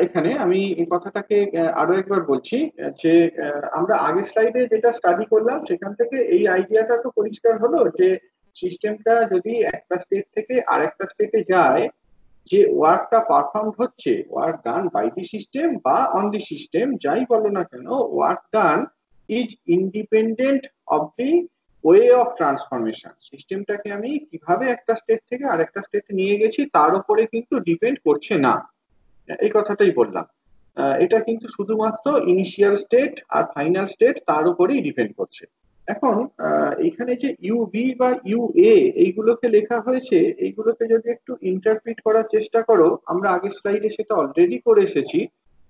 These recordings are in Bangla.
এখানে আমি এই কথাটাকে আরো একবার বলছি, যে আমরা আগের স্লাইডে যেটা স্টাডি করলাম সেখান থেকে এই আইডিয়াটা তো পরিষ্কার হলো যে সিস্টেমটা যদি একটা স্টেট থেকে আরেকটা স্টেটে যায়, যে ওয়ার্কটা পারফর্ম হচ্ছে, work done by the system বা অন দি সিস্টেম যাই বলো না কেন, work done is independent of the way of transformation. সিস্টেমটাকে আমি কিভাবে একটা স্টেট থেকে আরেকটা স্টেটে নিয়ে গেছি তার উপরে কিন্তু ডিপেন্ড করছে না, এই কথাটাই বললাম। এটা কিন্তু শুধুমাত্র ইনিশিয়াল স্টেট আর ফাইনাল স্টেট তার উপরেই ডিপেন্ড করছে। এখন এখানে যে ইউ বি বা ইউ এ এইগুলোকে লেখা হয়েছে, এইগুলোকে যদি একটু ইন্টারপ্রিট করার চেষ্টা করো, আমরা আগের স্লাইডে সেটা অলরেডি করে এসেছি।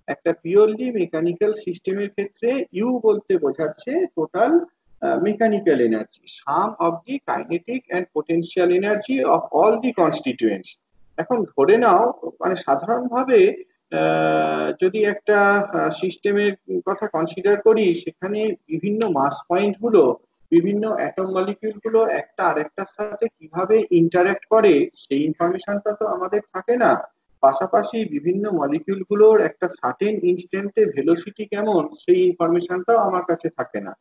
একটা পিওরলি মেকানিক্যাল সিস্টেমের ক্ষেত্রে ইউ বলতে বোঝাচ্ছে total mechanical energy, some of the kinetic and potential energy of all the constituents. এখন ধরে নাও, মানে সাধারণভাবে যদি একটা সিস্টেমের কথা কনসিডার করি, সেখানে বিভিন্ন মাস পয়েন্ট গুলো, বিভিন্ন অ্যাটম মলিকিউল গুলো একটা আরেকটার সাথে কিভাবে ইন্টারঅ্যাক্ট করে সেই ইনফরমেশনটা তো আমাদের থাকে না। পাশাপাশি বিভিন্ন মলিকিউল গুলোর একটা সার্টেন ইনস্ট্যান্টে ভেলোসিটি কেমন সেই ইনফরমেশনটাও আমার কাছে থাকে না।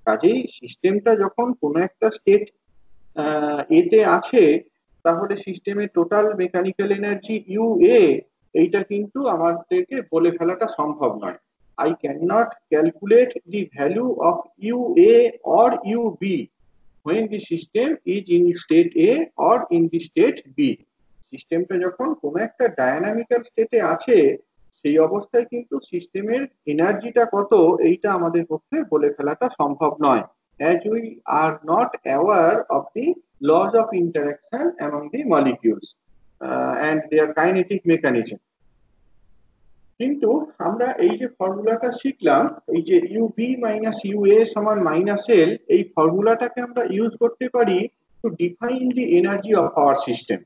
কাজেই সিস্টেমটা যখন কোনো একটা স্টেট এতে আছে, তাহলে সিস্টেমের total mechanical energy U A, এইটা কিন্তু আমাদেরকে বলে ফেলাটা সম্ভব নয়। I can not calculate the value of U A or U B when the system is in state A or in the state B। সিস্টেমটা যখন কোনো একটা ডায়নামিক্যাল স্টেটে আছে, সেই অবস্থায় কিন্তু সিস্টেমের এনার্জিটা কত এইটা আমাদের পক্ষে বলে ফেলাটা সম্ভব নয়, as we are not aware of the laws of interaction among the molecules and their kinetic mechanism। কিন্তু আমরা এই যে ফর্মুলাটা শিখলাম, এই যে U B minus U A সমান মাইনাস এল, এই ফর্মুলাটাকে আমরা ইউজ করতে পারি to define the energy of our system.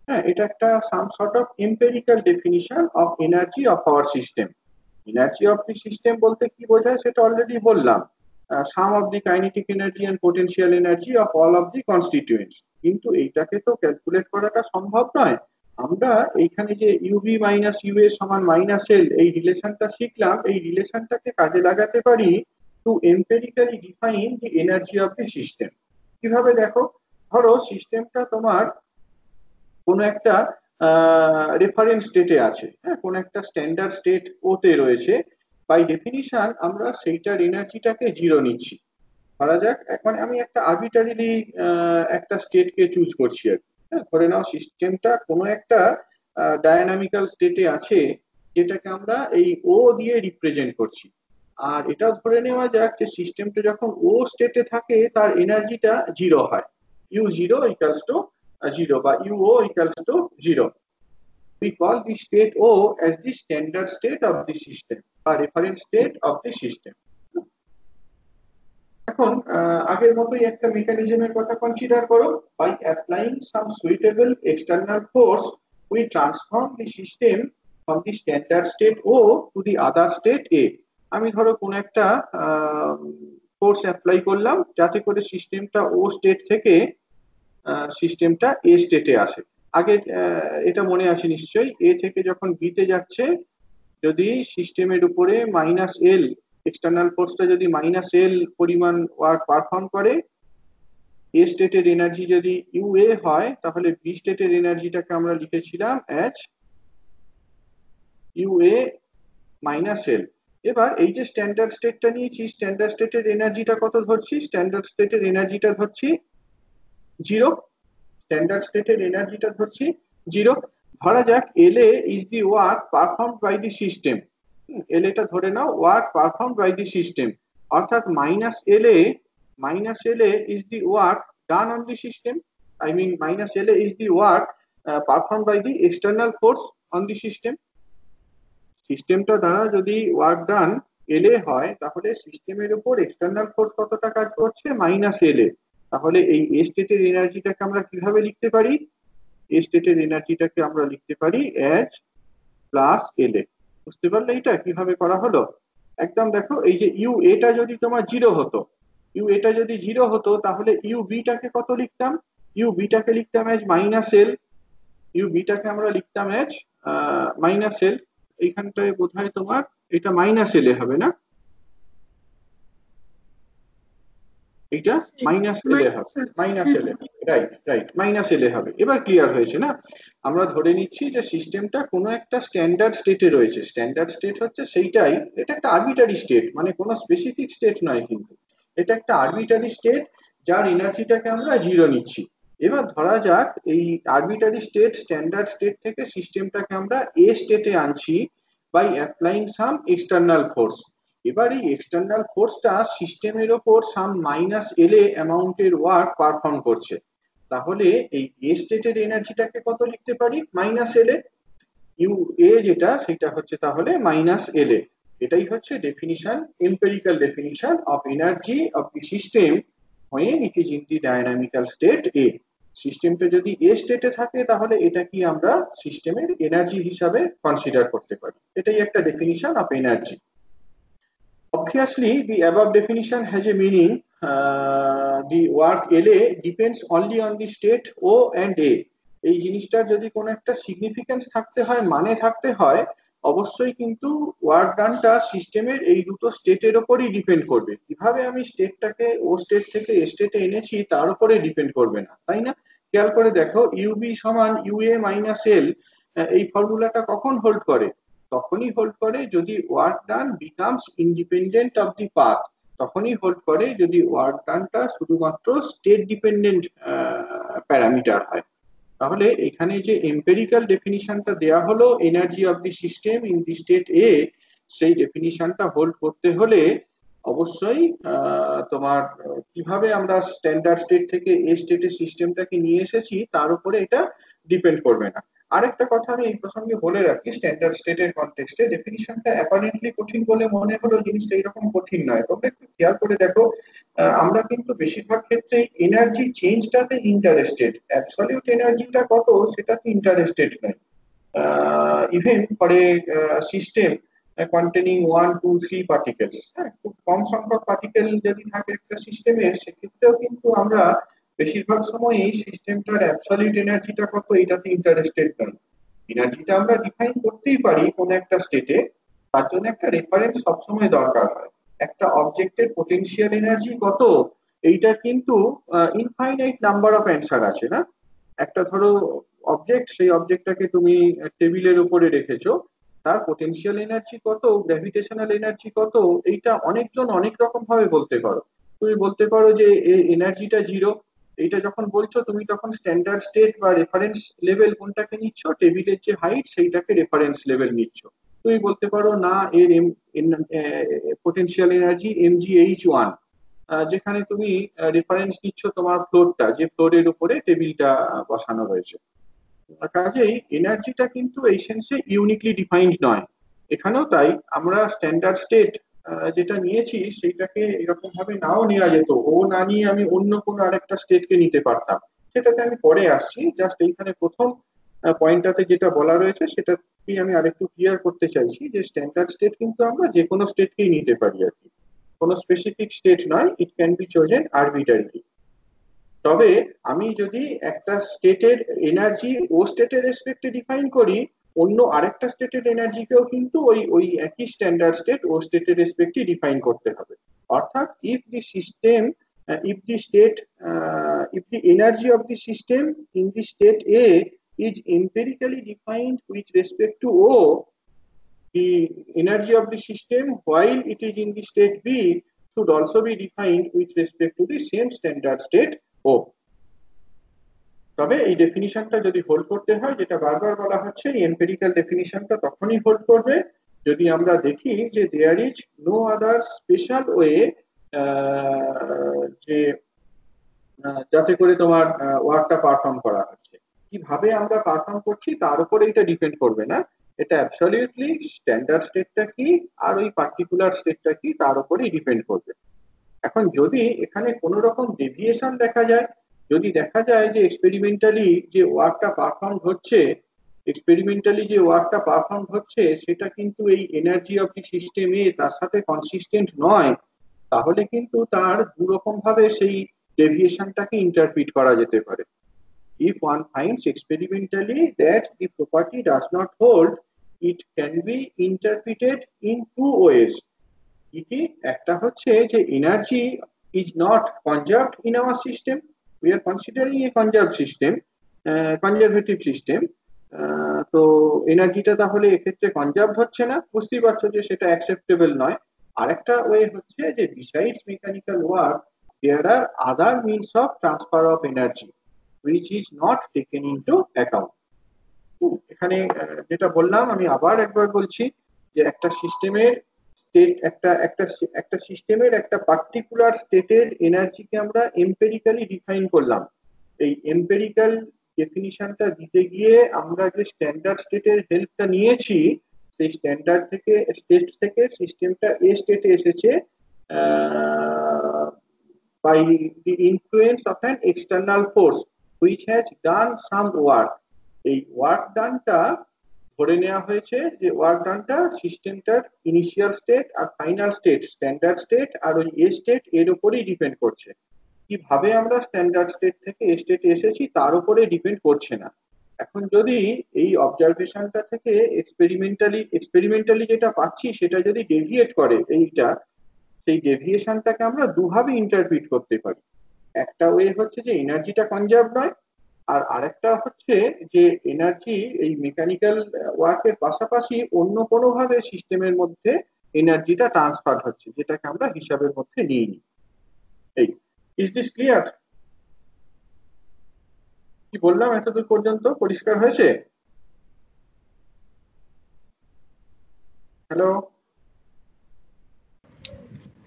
হ্যাঁ, এটা একটা some sort of empirical definition of energy of our system. Energy of the system বলতে কি বোঝায় সেটা অলরেডি বললাম, sum of the kinetic energy and potential energy of all of the constituents. কিন্তু এইটাকে তো ক্যালকুলেট করাটা সম্ভব নয়। আমরা এইখানে যে ইউবি মাইনাস ইউ এর সমান মাইনাস এল এই রিলেশনটা শিখলাম, এই রিলেশনটাকে কাজে লাগাতে পারি to empirically define the energy of the system. কিভাবে দেখো, ধরো সিস্টেমটা তোমার কোনো একটা রেফারেন্স স্টেটে আছে, হ্যাঁ, কোনো একটা স্ট্যান্ডার্ড স্টেট ওতে রয়েছে। বাই ডেফিনিশন আমরা সেইটার এনার্জিটাকে জিরো নিচ্ছি। ধরা যাক এখন আমি একটা আরবিটারিলি একটা স্টেটকে চুজ করছি আর কি। হ্যাঁ, ধরে নাও সিস্টেমটা কোনো একটা ডায়নামিক্যাল স্টেটে আছে, যেটাকে আমরা এই ও দিয়ে রিপ্রেজেন্ট করছি। আর এটাও ধরে নেওয়া যাক যে সিস্টেমটা যখন ও স্টেটে থাকে তার এনার্জিটা জিরো হয়, U zero equals to zero বা U O equals to zero. we call the state O as the standard state of the system বা reference state of the system। এখন আগের মতোই একটা মেকানিজমের কথা কনসিডার করো। By applying some suitable external force we transform the system from the standard state O to the other state A. আমি ধরো কোন একটা ফোর্স অ্যাপ্লাই করলাম যাতে করে সিস্টেমটা ও স্টেট থেকে সিস্টেমটা এ স্টেটে আসে। আগে এটা মনে আছে নিশ্চয়ই, এ থেকে যখন বি তে যাচ্ছে, যদি সিস্টেমের উপরে মাইনাস এল, এক্সটার্নাল ফোর্সটা যদি মাইনাস এল পরিমাণ ওয়ার্ক পারফর্ম করে, এ স্টেটের এনার্জি যদি ইউ এ হয়, তাহলে বি স্টেটের এনার্জিটাকে আমরা লিখেছিলাম অ্যাজ ইউ এ মাইনাস এল। এবার এই যে স্ট্যান্ডার্ড স্টেটটা নিয়েছি, স্ট্যান্ডার্ড স্টেটের এনার্জিটা কত ধরছি, স্ট্যান্ডার্ড স্টেটের এনার্জিটা ধরছি জিরো। স্ট্যান্ডার্ড স্টেটের এনার্জিটা ধরছি জিরো। ধরা যাক L A is the work perform by the system. L এটা ধরে নাও work perform by the system, অর্থাৎ minus L A is the work done on the system. I mean minus L A is the work perform by the external force on the system. সিস্টেমটা দ্বারা যদি ওয়ার্ক ডান এল এ হয়, তাহলে সিস্টেমের উপর এক্সটার্নাল ফোর্স কতটা কাজ করছে, মাইনাস এল এ। তাহলে এই এ স্টেটের এনার্জিটাকে আমরা কিভাবে লিখতে পারি, এ স্টেটের এনার্জিটাকে আমরা লিখতে পারি অ্যাজ প্লাস এল এ। বুঝতে পারলে এটা কিভাবে করা হলো? একদম দেখো, এই যে ইউ এটা যদি তোমার জিরো হতো, ইউ এটা যদি জিরো হতো, তাহলে ইউ বিটাকে কত লিখতাম, ইউ বিটাকে লিখতাম অ্যাজ মাইনাস এল। ইউ বিটাকে আমরা লিখতাম অ্যাজ মাইনাস এল। এইখানটায় বোধহয় তোমার এটা মাইনাস এলে হবে না, এটা মাইনাস এলে হবে, মাইনাস এলে, রাইট রাইট, মাইনাস এলে হবে। এবার ক্লিয়ার হয়েছে না? আমরা ধরে নিচ্ছি যে সিস্টেমটা কোনো একটা স্ট্যান্ডার্ড স্টেটে রয়েছে। স্ট্যান্ডার্ড স্টেট হচ্ছে সেইটাই, এটা একটা আরবিটারি স্টেট, মানে কোনো স্পেসিফিক স্টেট নয় কিন্তু, এটা একটা আরবিটারি স্টেট যার এনার্জিটাকে আমরা জিরো নিচ্ছি। এবার ধরা যাক এই আরবিটারি স্টেট, স্ট্যান্ডার্ড স্টেট থেকে সিস্টেমটাকে আমরা এ স্টেটে আনছি by applying some external force. এবার এই এক্সটার্নাল ফোর্সটা সিস্টেমের ওপর সাম মাইনাস এল এ অ্যামাউন্টের ওয়ার্ক পারফর্ম করছে। তাহলে এই এ স্টেটের এনার্জিটাকে কত লিখতে পারি? Minus L A. U A যেটা, সেটা হচ্ছে তাহলে মাইনাস এল এ। এটাই হচ্ছে definition, empirical definition of energy of the system when it is in the dynamical state A। সিস্টেমটা যদি এ স্টেটে থাকে তাহলে এটা কি আমরা সিস্টেমের এনার্জি হিসাবে কনসিডার করতে পারি। এটাই একটা definition of energy. Obviously, the above definition has a meaning. The work LA depends only on the state O and A। এই জিনিসটার যদি কোনো একটা সিগনিফিকেন্স থাকতে হয়, মানে থাকতে হয়, অবশ্যই কিন্তু ওয়ার্ক ডানটা সিস্টেমের এই দুটো স্টেটের ওপরই ডিপেন্ড করবে। কিভাবে আমি স্টেটটাকে ও স্টেট থেকে এ স্টেটে এনেছি তার উপরে ডিপেন্ড করবে না, তাই না? খেয়াল করে দেখো, ইউবি সমান ইউএ মাইনাস এল, এই ফর্মুলাটা কখন হোল্ড করে? তখনই হোল্ড করে যদি work done becomes independent of the path. তখনই হোল্ড করে যদি ওয়ার্ক ডানটা শুধুমাত্র স্টেট ডিপেন্ডেন্ট প্যারামিটার হয়। তাহলে এখানে যে এম্পেরিক্যাল ডেফিনিশনটা দেয়া হলো energy of the system in the state A, সেই ডেফিনিশনটা হোল্ড করতে হলে অবশ্যই তোমার কিভাবে আমরা স্ট্যান্ডার্ড স্টেট থেকে এ স্টেটের সিস্টেমটাকে নিয়ে এসেছি তার উপরে এটা ডিপেন্ড করবে না। আরেকটা কথা আমি এই প্রসঙ্গে বলে রাখি, স্ট্যান্ডার্ড স্টেটের কনটেক্সটে ডেফিনিশনটা অ্যাপারেন্টলি কঠিন বলে মনে হলো, জিনিসটা এরকম কঠিন নয়। তোমরা একটু খেয়াল করে দেখো, আমরা কিন্তু বেশিরভাগ ক্ষেত্রে এনার্জি চেঞ্জটাতে ইন্টারেস্টেড, অ্যাবসলিউট এনার্জিটা কত সেটাতে ইন্টারেস্টেড নয়। Even for a system containing 1 2 3 particles, হ্যাঁ, খুব কম সংখ্যক পার্টিকেল যদি থাকে একটা সিস্টেমে, সেক্ষেত্রেও কিন্তু আমরা বেশিরভাগ সময়ই সিস্টেমটার অ্যাবসলিউট এনার্জিটা কত এটাতে ইন্টারেস্টেড নই। এনার্জিটা আমরা ডিফাইন করতেই পারি কোন একটা স্টেটে, তার জন্য একটা রেফারেন্স সবসময় দরকার হয়। একটা অবজেক্টের পোটেনশিয়াল এনার্জি কত, এইটা কিন্তু ইনফাইনাইট নাম্বার অফ অ্যান্সার আছে না? একটা ধরো অবজেক্ট, সেই অবজেক্টটাকে তুমি টেবিলের উপরে রেখেছো, তার পোটেনশিয়াল এনার্জি কত, গ্র্যাভিটেশনাল এনার্জি কত, এইটা অনেকজন অনেক রকম ভাবে বলতে পারো। তুমি বলতে পারো যে এর এনার্জিটা জিরো। এইটা যখন বলছো তুমি তখন স্ট্যান্ডার্ড স্টেট বা রেফারেন্স লেভেল কোনটাকে নিচ্ছ? টেবিলের যে হাইট সেইটাকে রেফারেন্স লেভেল নিচ্ছ। তুমি বলতে পারো না, এর পোটেনশিয়াল এনার্জি mgh1, যেখানে তুমি রেফারেন্স নিচ্ছ তোমার ফ্লোরটা, যে ফ্লোরের উপরে টেবিলটা বসানো রয়েছে। কাজেই এনার্জিটা কিন্তু এই সেন্সে ইউনিকলি ডিফাইন্ড নয়। এখানেও তাই, আমরা স্ট্যান্ডার্ড স্টেট যেটা নিয়েছি সেইটাকে এরকম ভাবে নাও নেওয়া যেত, ও না নিয়ে আমি অন্য কোনো আরেকটা স্টেটকে নিতে পারতাম। সেটাতে আমি পরে আসছি, জাস্ট এইখানে প্রথম পয়েন্টটাতে যেটা বলা রয়েছে সেটাকেই আমি আরেকটু ক্লিয়ার করতে চাইছি, যে স্ট্যান্ডার্ড স্টেট কিন্তু আমরা যে কোনো স্টেটকেই নিতে পারি আর কি, কোনো স্পেসিফিক স্টেট নয়, ইট ক্যান বি চোজেন আরবিটারিলি। তবে আমি যদি একটা স্টেটের এনার্জি ও স্টেটের রেসপেক্টে ডিফাইন করি, অন্য আরেকটা স্টেটের এনার্জিকেও কিন্তু ওই ওই একই স্ট্যান্ডার্ড স্টেট ও স্টেটের রেসপেক্টে ডিফাইন করতে হবে। অর্থাৎ if the system, if the state, if the energy of the system in the state A is empirically defined with respect to O, the energy of the system while it is in the state B should also be defined with respect to the same standard state O। তবে এই ডেফিনিশনটা যদি হোল্ড করতে হয়, যেটা বারবার বলা হচ্ছে, এই এম্পিরিক্যাল ডেফিনিশনটা তখনই হোল্ড করবে যদি আমরা দেখি যে there is no other special way, যে যাতে করে তোমার ওয়ার্কটা পারফর্ম করা হচ্ছে। কিভাবে আমরা পারফর্ম করছি তার উপরে এটা ডিপেন্ড করবে না, এটা অ্যাবসলিউটলি স্ট্যান্ডার্ড স্টেটটা কি আর ওই পার্টিকুলার স্টেটটা কি তার উপরেই ডিপেন্ড করবে। এখন যদি এখানে কোনো রকম ডেভিয়েশন দেখা যায়, যদি দেখা যায় যে এক্সপেরিমেন্টালি যে ওয়ার্কটা পারফর্ম হচ্ছে, সেটা কিন্তু এই এনার্জি অফ দি সিস্টেমে তার সাথে কনসিস্টেন্ট নয়, তাহলে কিন্তু তার দুরকম ভাবে সেই ডেভিয়েশনটাকে ইন্টারপ্রিট করা যেতে পারে। If one finds experimentally that the property does not hold, it can be interpreted in two ways. কি একটা হচ্ছে যে energy is not conserved in our system, we are considering a conserved system, conservative system. তো এনার্জিটা তাহলে এক্ষেত্রে কনজার্ভ হচ্ছে না, বুঝতেই পারছো যে সেটা অ্যাকসেপ্টেবল নয়। আরেকটা ওয়ে হচ্ছে যে besides mechanical work there are other means of transfer of energy which is not taken into account. এখানে যেটা বললাম আমি আবার একবার বলছি যে একটা সিস্টেমের স্টেট একটা একটা একটা সিস্টেমের একটা পার্টিকুলার স্টেটের এনার্জিকে আমরা এম্পেরিক্যালি ডিফাইন করলাম। এই এম্পেরিক্যাল ডেফিনিশনটা দিতে গিয়ে আমরা যে স্ট্যান্ডার্ড স্টেটের হেল্পটা নিয়েছি, সেই স্ট্যান্ডার্ড থেকে স্টেট থেকে সিস্টেমটা এ স্টেটে এসেছে by the influence of an external force which has done some work. এই ওয়ার্ক ডানটা ধরে নেওয়া হয়েছে যে ওয়ার্ক ডানটা সিস্টেমটার ইনিশিয়াল স্টেট আর ফাইনাল স্টেট, স্ট্যান্ডার্ড স্টেট আর ওই এ স্টেট এর উপরেই ডিপেন্ড করছে। কিভাবে আমরা স্ট্যান্ডার্ড স্টেট থেকে এ স্টেটে এসেছি তার উপরে ডিপেন্ড করছে না। এখন যদি এই অবজারভেশনটা থেকে এক্সপেরিমেন্টালি যেটা পাচ্ছি সেটা যদি ডেভিয়েট করে এইটা, সেই ডেভিয়েশনটাকে আমরা দুভাবে ইন্টারপ্রিট করতে পারি। একটা ওয়ে হচ্ছে যে এনার্জিটা কনজার্ভ নয়, আর আরেকটা হচ্ছে যে এনার্জি এই মেকানিক্যাল ওয়ার্কের পাশাপাশি অন্য কোনো ভাবে সিস্টেমের মধ্যে এনার্জিটা ট্রান্সফার হচ্ছে, যেটাকে আমরা হিসাবের মধ্যে নিয়ে নিই। এই ইজ দিস ক্লিয়ার? কি বললাম এতদূর পর্যন্ত পরিষ্কার হয়েছে? হ্যালো,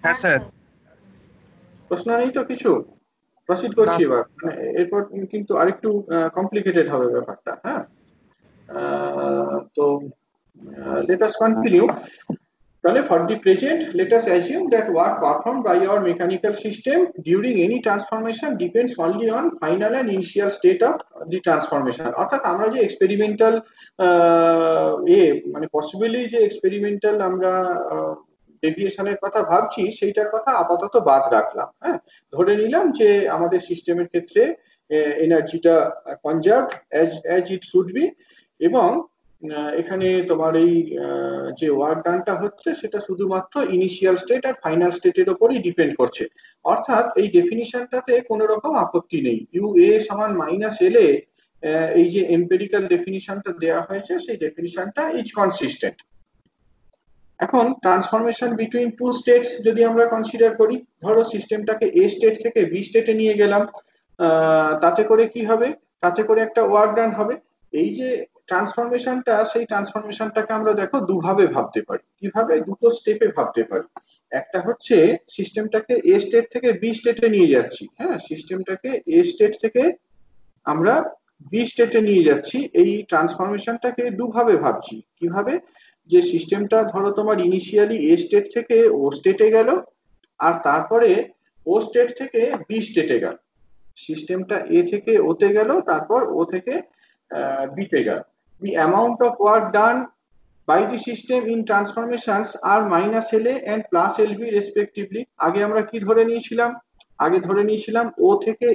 হ্যাঁ স্যার। প্রশ্ন নেই তো কিছু? প্রসিড করছি এবার, মানে এরপর কিন্তু আরেকটু কমপ্লিকেটেড হবে ব্যাপারটা। হ্যাঁ, তো let us continue. তাহলে for the present let us assume that work performed by our mechanical system during any transformation depends only on final and initial state of the transformation. অর্থাৎ আমরা যে এক্সপেরিমেন্টাল মানে পসিবলি যে এক্সপেরিমেন্টাল আমরা ডেভিয়েশনের কথা ভাবছি সেইটার কথা আপাতত বাদ রাখলাম। হ্যাঁ, ধরে নিলাম যে আমাদের সিস্টেমের ক্ষেত্রে এনার্জিটা কনজার্ভড অ্যাজ ইট শুড বি, এবং এখানে তোমার এই যে ওয়ার্ক ডানটা হচ্ছে সেটা শুধুমাত্র ইনিশিয়াল স্টেট আর ফাইনাল স্টেটের উপরই ডিপেন্ড করছে। অর্থাৎ এই ডেফিনিশনটাতে কোনো রকম আপত্তি নেই। ইউ এ সমান মাইনাস এল এ, এই যে এম্পেরিক্যাল ডেফিনিশনটা দেওয়া হয়েছে সেই ডেফিনিশনটা ইজ কনসিস্টেন্ট। এখন ট্রান্সফরমেশন বিটুইন টু স্টেটস যদি আমরা কনসিডার করি, ধরো সিস্টেমটাকে এ স্টেট থেকে বি স্টেটে নিয়ে গেলাম, তাতে করে কি হবে? তাতে করে একটা ওয়ার্ক ডান হবে। এই যে ট্রান্সফরমেশনটা, সেই ট্রান্সফরমেশনটাকে আমরা দেখো দুভাবে ভাবতে পারি। কিভাবে? দুটো স্টেপে ভাবতে পারি। একটা হচ্ছে সিস্টেমটাকে এ স্টেট থেকে বি স্টেটে নিয়ে যাচ্ছি। হ্যাঁ, সিস্টেমটাকে এ স্টেট থেকে আমরা বি স্টেটে নিয়ে যাচ্ছি। এই ট্রান্সফরমেশনটাকে দুভাবে ভাবছি। কিভাবে? যে সিস্টেমটা ধরো তোমার ইনিশিয়ালি এ স্টেট থেকে ও স্টেটে গেল, আর তারপরে ও স্টেট থেকে বি স্টেটে গেল। সিস্টেমটা এ থেকে ওতে গেল, তারপর ও থেকে বিতে গেল। The amount of work done by the system in transformations are minus LA and plus LB respectively. আগে আমরা কি ধরে নিয়েছিলাম? আগে ধরে নিয়েছিলাম ও থেকে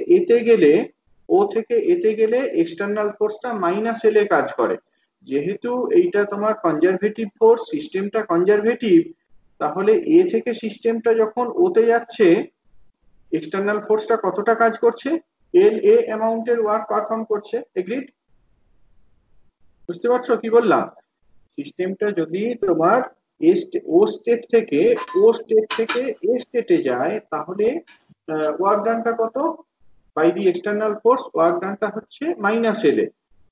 এতে গেলে এক্সটার্নাল ফোর্সটা মাইনাস এল এ কাজ করে। যেহেতু এইটা তোমার কনজারভেটিভ ফোর্স, সিস্টেমটা কনজারভেটিভ, তাহলে এ থেকে সিস্টেমটা যখন ওতে যাচ্ছে এক্সটার্নাল ফোর্সটা কতটা কাজ করছে? এল এ অ্যামাউন্টের ওয়ার্ক পারফর্ম করছে। এগ্রিড? বুঝতে পারছো কি বললাম? সিস্টেমটা যদি তোমার ও স্টেট থেকে এ স্টেটে যায়, তাহলে ওয়ার্ক ডানটা কত? By the external force work ডানটা হচ্ছে মাইনাস এল এ।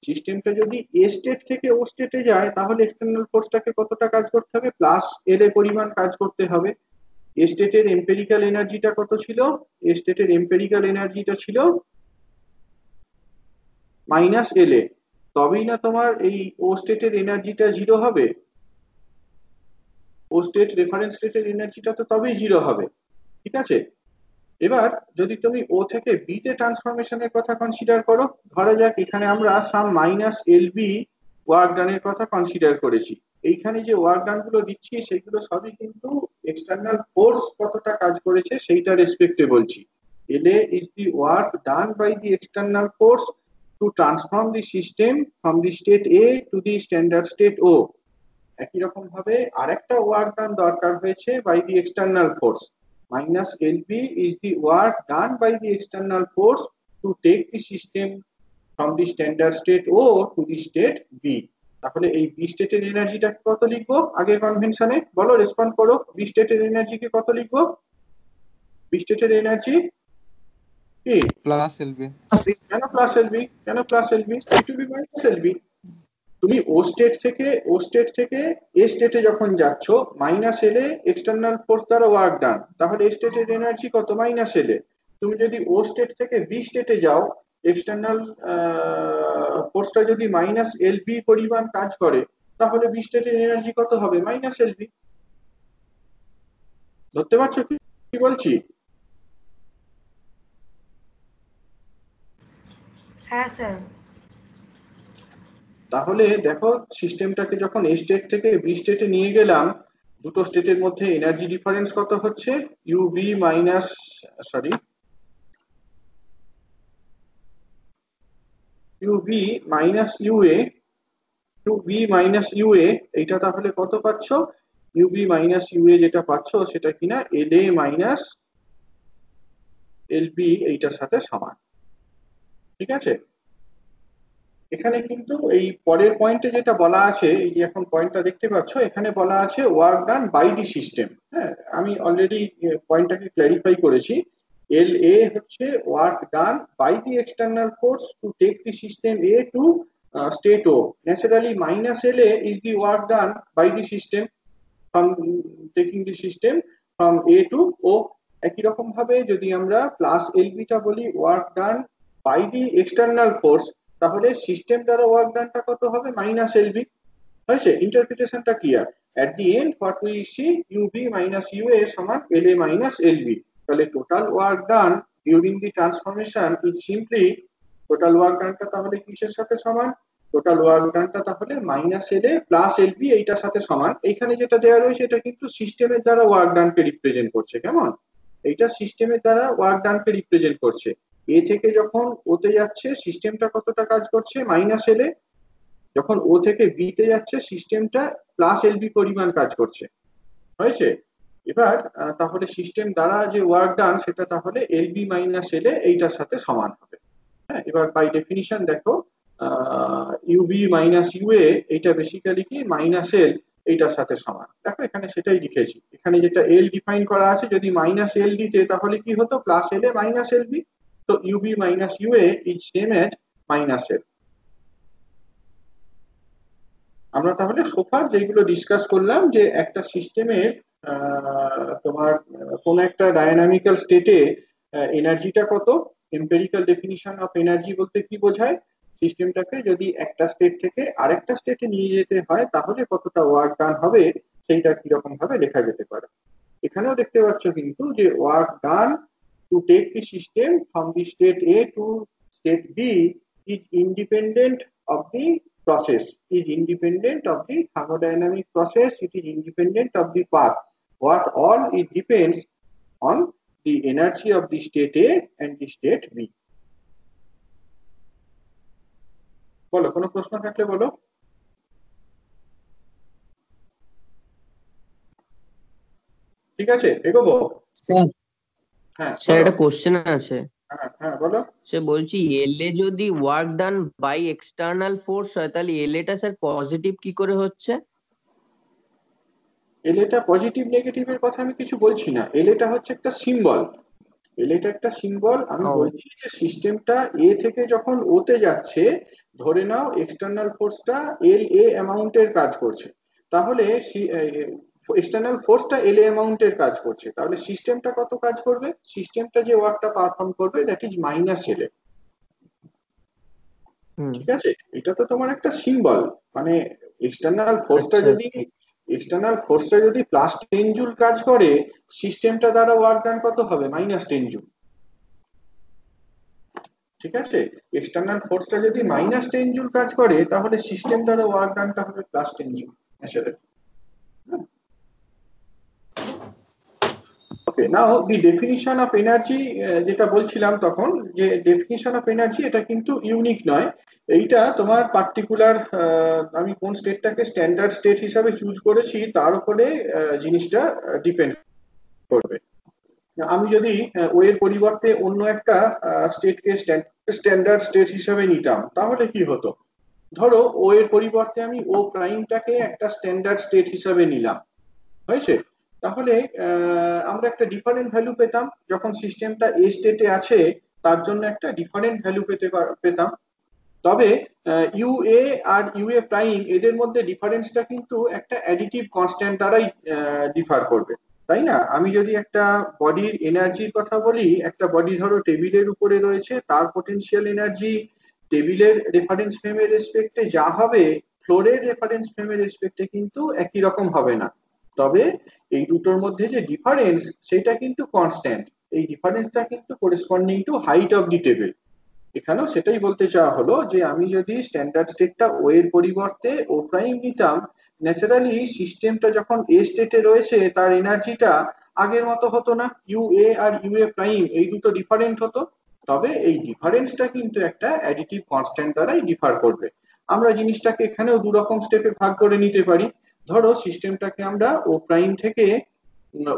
সিস্টেমটা যদি এ স্টেট থেকে ও স্টেটে যায়, তাহলে এক্সটার্নাল ফোর্সটাকে কতটা কাজ করতে হবে? প্লাস এল এ পরিমাণ কাজ করতে হবে। এ স্টেটের এম্পেরিক্যাল এনার্জিটা কত ছিল? এ স্টেটের এম্পেরিক্যাল এনার্জিটা ছিল মাইনাস এল এ। তবেই না তোমার এই ও স্টেটের এনার্জিটা জিরো হবে। ও স্টেট রেফারেন্স স্টেটের এনার্জিটা তো তবেই জিরো হবে। ঠিক আছে? এবার যদি তুমি ও থেকে বি তে ট্রান্সফরমেশনের কথা কনসিডার করো, ধরা যাক এখানে আমরা সাম মাইনাস এল বি ওয়ার্ক ডানের কথা কনসিডার করেছি। এইখানে যে ওয়ার্ক ডান গুলো দিচ্ছি সেগুলো সবই কিন্তু এক্সটার্নাল ফোর্স কতটা কাজ করেছে সেইটা রেসপেক্টে বলছি। L A is the work done by the external force to transform the system from the state A to the standard state O. একই রকম ভাবে আরেকটা ওয়ার্ক ডান দরকার হয়েছে by the external force, minus L B is the work done by the external force to take the system from the standard state O to the state B. তাহলে এই বি স্টেটের এনার্জিটা কত লিখবো আগের কনভেনশনে, বলো, রেসপন্ড করো, বি স্টেটের এনার্জিকে কত লিখবো? বি স্টেটের এনার্জি কি? Plus LB. কেন প্লাস এলবি? কেন plus LB? It will be minus LB. তুমি ও স্টেট থেকে এ স্টেটে যখন যাচ্ছ, মাইনাস এলে এক্সটার্নাল ফোর্স দ্বারা ওয়ার্ক ডান, তাহলে এ স্টেটের এনার্জি কত? মাইনাস এলে। তুমি যদি ও স্টেট থেকে বি স্টেটে যাও, এক্সটার্নাল ফোর্সটা যদি মাইনাস এল বি পরিমাণ কাজ করে, তাহলে বি স্টেটের এনার্জি কত হবে? Minus L B. ধরতে পারছো কি বলছি? হ্যাঁ স্যার। তাহলে দেখো, সিস্টেমটাকে যখন এ স্টেট থেকে বি স্টেটে নিয়ে গেলাম, দুটো স্টেটের মধ্যে এনার্জি ডিফারেন্স কত হচ্ছে? U B minus, sorry, U B minus U A to B minus UA, এইটা তাহলে কত পাচ্ছ? ইউবি মাইনাস ইউএ যেটা পাচ্ছ সেটা কিনা এল এ মাইনাস এল বি এইটার সাথে সমান। ঠিক আছে? এখানে কিন্তু এই পরের পয়েন্টে যেটা বলা আছে, এই যে এখন পয়েন্টটা দেখতে পাচ্ছ, এখানে বলা আছে work done by the system. হ্যাঁ, আমি অলরেডি পয়েন্টটাকে ক্ল্যারিফাই করেছি। এল এ হচ্ছে work done by the external force to take the system A to state O. Naturally minus L A is the work done by the system from taking the system from A to O. একই রকম ভাবে যদি আমরা প্লাস এল বিটা বলি work done by the external force, তাহলে সিস্টেম দ্বারা ওয়ার্ক ডানটা কত হবে? Minus L B. হয়েছে? ইন্টারপ্রিটেশনটা clear? At the end what we see, U B minus U A সমান এল এ মাইনাস এলবি। তাহলে total work done during the transformation is simply, total work ডানটা তাহলে কিসের সাথে সমান? টোটাল ওয়ার্ক ডানটা তাহলে minus L A plus L B এইটার সাথে সমান। এইখানে যেটা দেওয়া রয়েছে এটা কিন্তু সিস্টেমের দ্বারা ওয়ার্ক ডানকে রিপ্রেজেন্ট করছে। কেমন? এইটা সিস্টেমের দ্বারা ওয়ার্ক ডানকে রিপ্রেজেন্ট করছে। এ থেকে যখন ওতে যাচ্ছে, সিস্টেমটা কতটা কাজ করছে? মাইনাস এলে। যখন ও থেকে বি তে যাচ্ছে, সিস্টেমটা প্লাস এলবি পরিমাণ কাজ করছে। হয়েছে? এবার তাহলে সিস্টেম দ্বারা যে ওয়ার্ক ডান সেটা তাহলে এলবি মাইনাস এলে এইটার সাথে সমান হবে। হ্যাঁ, এবার বাই ডেফিনিশন দেখো, ইউবি মাইনাস ইউএ এইটা বেসিক্যালি কি? মাইনাস এল এইটার সাথে সমান। দেখো এখানে সেটাই লিখেছি। এখানে যেটা এল ডিফাইন করা আছে, যদি মাইনাস এল দিতে তাহলে কি হতো? Plus L A minus L B. তো U B minus U A is same as minus L. আমরা তাহলে সোফার যেগুলো ডিসকাস করলাম, যে একটা সিস্টেমের তোমার কোন একটা ডায়নামিক্যাল স্টেটে এনার্জিটা কত, এম্পিরিক্যাল ডেফিনিশন অফ এনার্জি বলতে কি বোঝায়? সিস্টেমটাকে যদি একটা স্টেট থেকে আরেকটা স্টেটে নিয়ে যেতে হয়, তাহলে কতটা ওয়ার্ক ডান হবে সেইটা কিরকম ভাবে লেখা যেতে পারে। এখানেও দেখতে পাচ্ছ কিন্তু যে work done to take the system from the state A to state B is independent of the process, is independent of the thermodynamic process, it is independent of the path. What all it depends on the energy of the state A and the state B. বলো, কোনো প্রশ্ন থাকলে বলো। ঠিক আছে, এগোবো? স্যার, হ্যাঁ স্যার বলো। একটা কোশ্চেন আছে। হ্যাঁ হ্যাঁ বলো। সে বলছি এল এ যদি work done by external force হয়, তাহলে এল এটা স্যার পজিটিভ কি করে হচ্ছে? এলএটা পজিটিভ নেগেটিভের কথা আমি কিছু বলছি না, এলএটা হচ্ছে একটা সিম্বল। এলএটা একটা সিম্বল। আমি বলছি যে সিস্টেমটা এ থেকে যখন ওতে যাচ্ছে, ধরে নাও এক্সটার্নাল ফোর্সটা এল এ অ্যামাউন্টের কাজ করছে, তাহলে এক্সটার্নাল ফোর্সটা এল এ অ্যামাউন্টের কাজ করছে, তাহলে সিস্টেমটা কত কাজ করবে? সিস্টেমটা যে ওয়ার্কটা পারফর্ম করবে দ্যাট ইজ মাইনাস এল এ। ঠিক আছে? এটা তো তোমার একটা সিম্বল। মানে এক্সটার্নাল ফোর্সটা যদি প্লাস 10 জুল কাজ করে, সিস্টেমটা দ্বারা ওয়ার্ক ডান কত হবে? Minus 10 joule. ঠিক আছে? এক্সটার্নাল ফোর্সটা যদি মাইনাস 10 জুল কাজ করে, তাহলে সিস্টেম দ্বারা ওয়ার্ক ডানটা হবে প্লাস 10 জুল। আসলে ওকে, নাও দি ডেফিনিশন অফ এনার্জি যেটা বলছিলাম তখন, যে ডেফিনিশন অফ এনার্জি এটা কিন্তু ইউনিক নয়, এইটা তোমার পার্টিকুলার, আমি কোন স্টেটটাকে স্ট্যান্ডার্ড স্টেট হিসাবে চুজ করেছি তার উপরে জিনিসটা ডিপেন্ড করবে। আমি যদি ও এর পরিবর্তে অন্য একটা স্টেটকে স্ট্যান্ডার্ড স্টেট হিসাবে নিতাম তাহলে কি হতো? ধরো ও এর পরিবর্তে আমি ও প্রাইমটাকে একটা স্ট্যান্ডার্ড স্টেট হিসাবে নিলাম, হয়েছে? তাহলে আমরা একটা ডিফারেন্ট ভ্যালু পেতাম। যখন সিস্টেমটা এ স্টেটে আছে তার জন্য একটা ডিফারেন্ট ভ্যালু পেতাম। তবে ইউ এ আর ইউ এ প্রাইম এদের মধ্যে ডিফারেন্সটা কিন্তু একটা অ্যাডিটিভ কনস্ট্যান্ট দ্বারাই ডিফার করবে, তাই না? আমি যদি একটা বডির এনার্জির কথা বলি, একটা বডি ধরো টেবিলের উপরে রয়েছে, তার পোটেনশিয়াল এনার্জি টেবিলের রেফারেন্স ফ্রেমের রেসপেক্টে যা হবে, ফ্লোরের রেফারেন্স ফ্রেমের রেসপেক্টে কিন্তু একই রকম হবে না। তবে এই দুটোর মধ্যে যে ডিফারেন্স সেটা কিন্তু কনস্ট্যান্ট। এই ডিফারেন্সটা কিন্তু corresponding to height of the table. এখানেও সেটাই বলতে চাওয়া হলো যে আমি যদি স্ট্যান্ডার্ড স্টেটটা ও এর পরিবর্তে ও প্রাইম নিতাম, ন্যাচারালি সিস্টেমটা যখন এ স্টেটে রয়েছে তার এনার্জিটা আগের মতো হতো না, ইউ এ আর ইউ এ প্রাইম এই দুটো ডিফারেন্ট হতো। তবে এই ডিফারেন্সটা কিন্তু একটা অ্যাডিটিভ কনস্ট্যান্ট দ্বারাই ডিফার করবে। আমরা জিনিসটাকে এখানেও দু রকম স্টেপে ভাগ করে নিতে পারি। ধরো সিস্টেমটাকে আমরা ও প্রাইম থেকে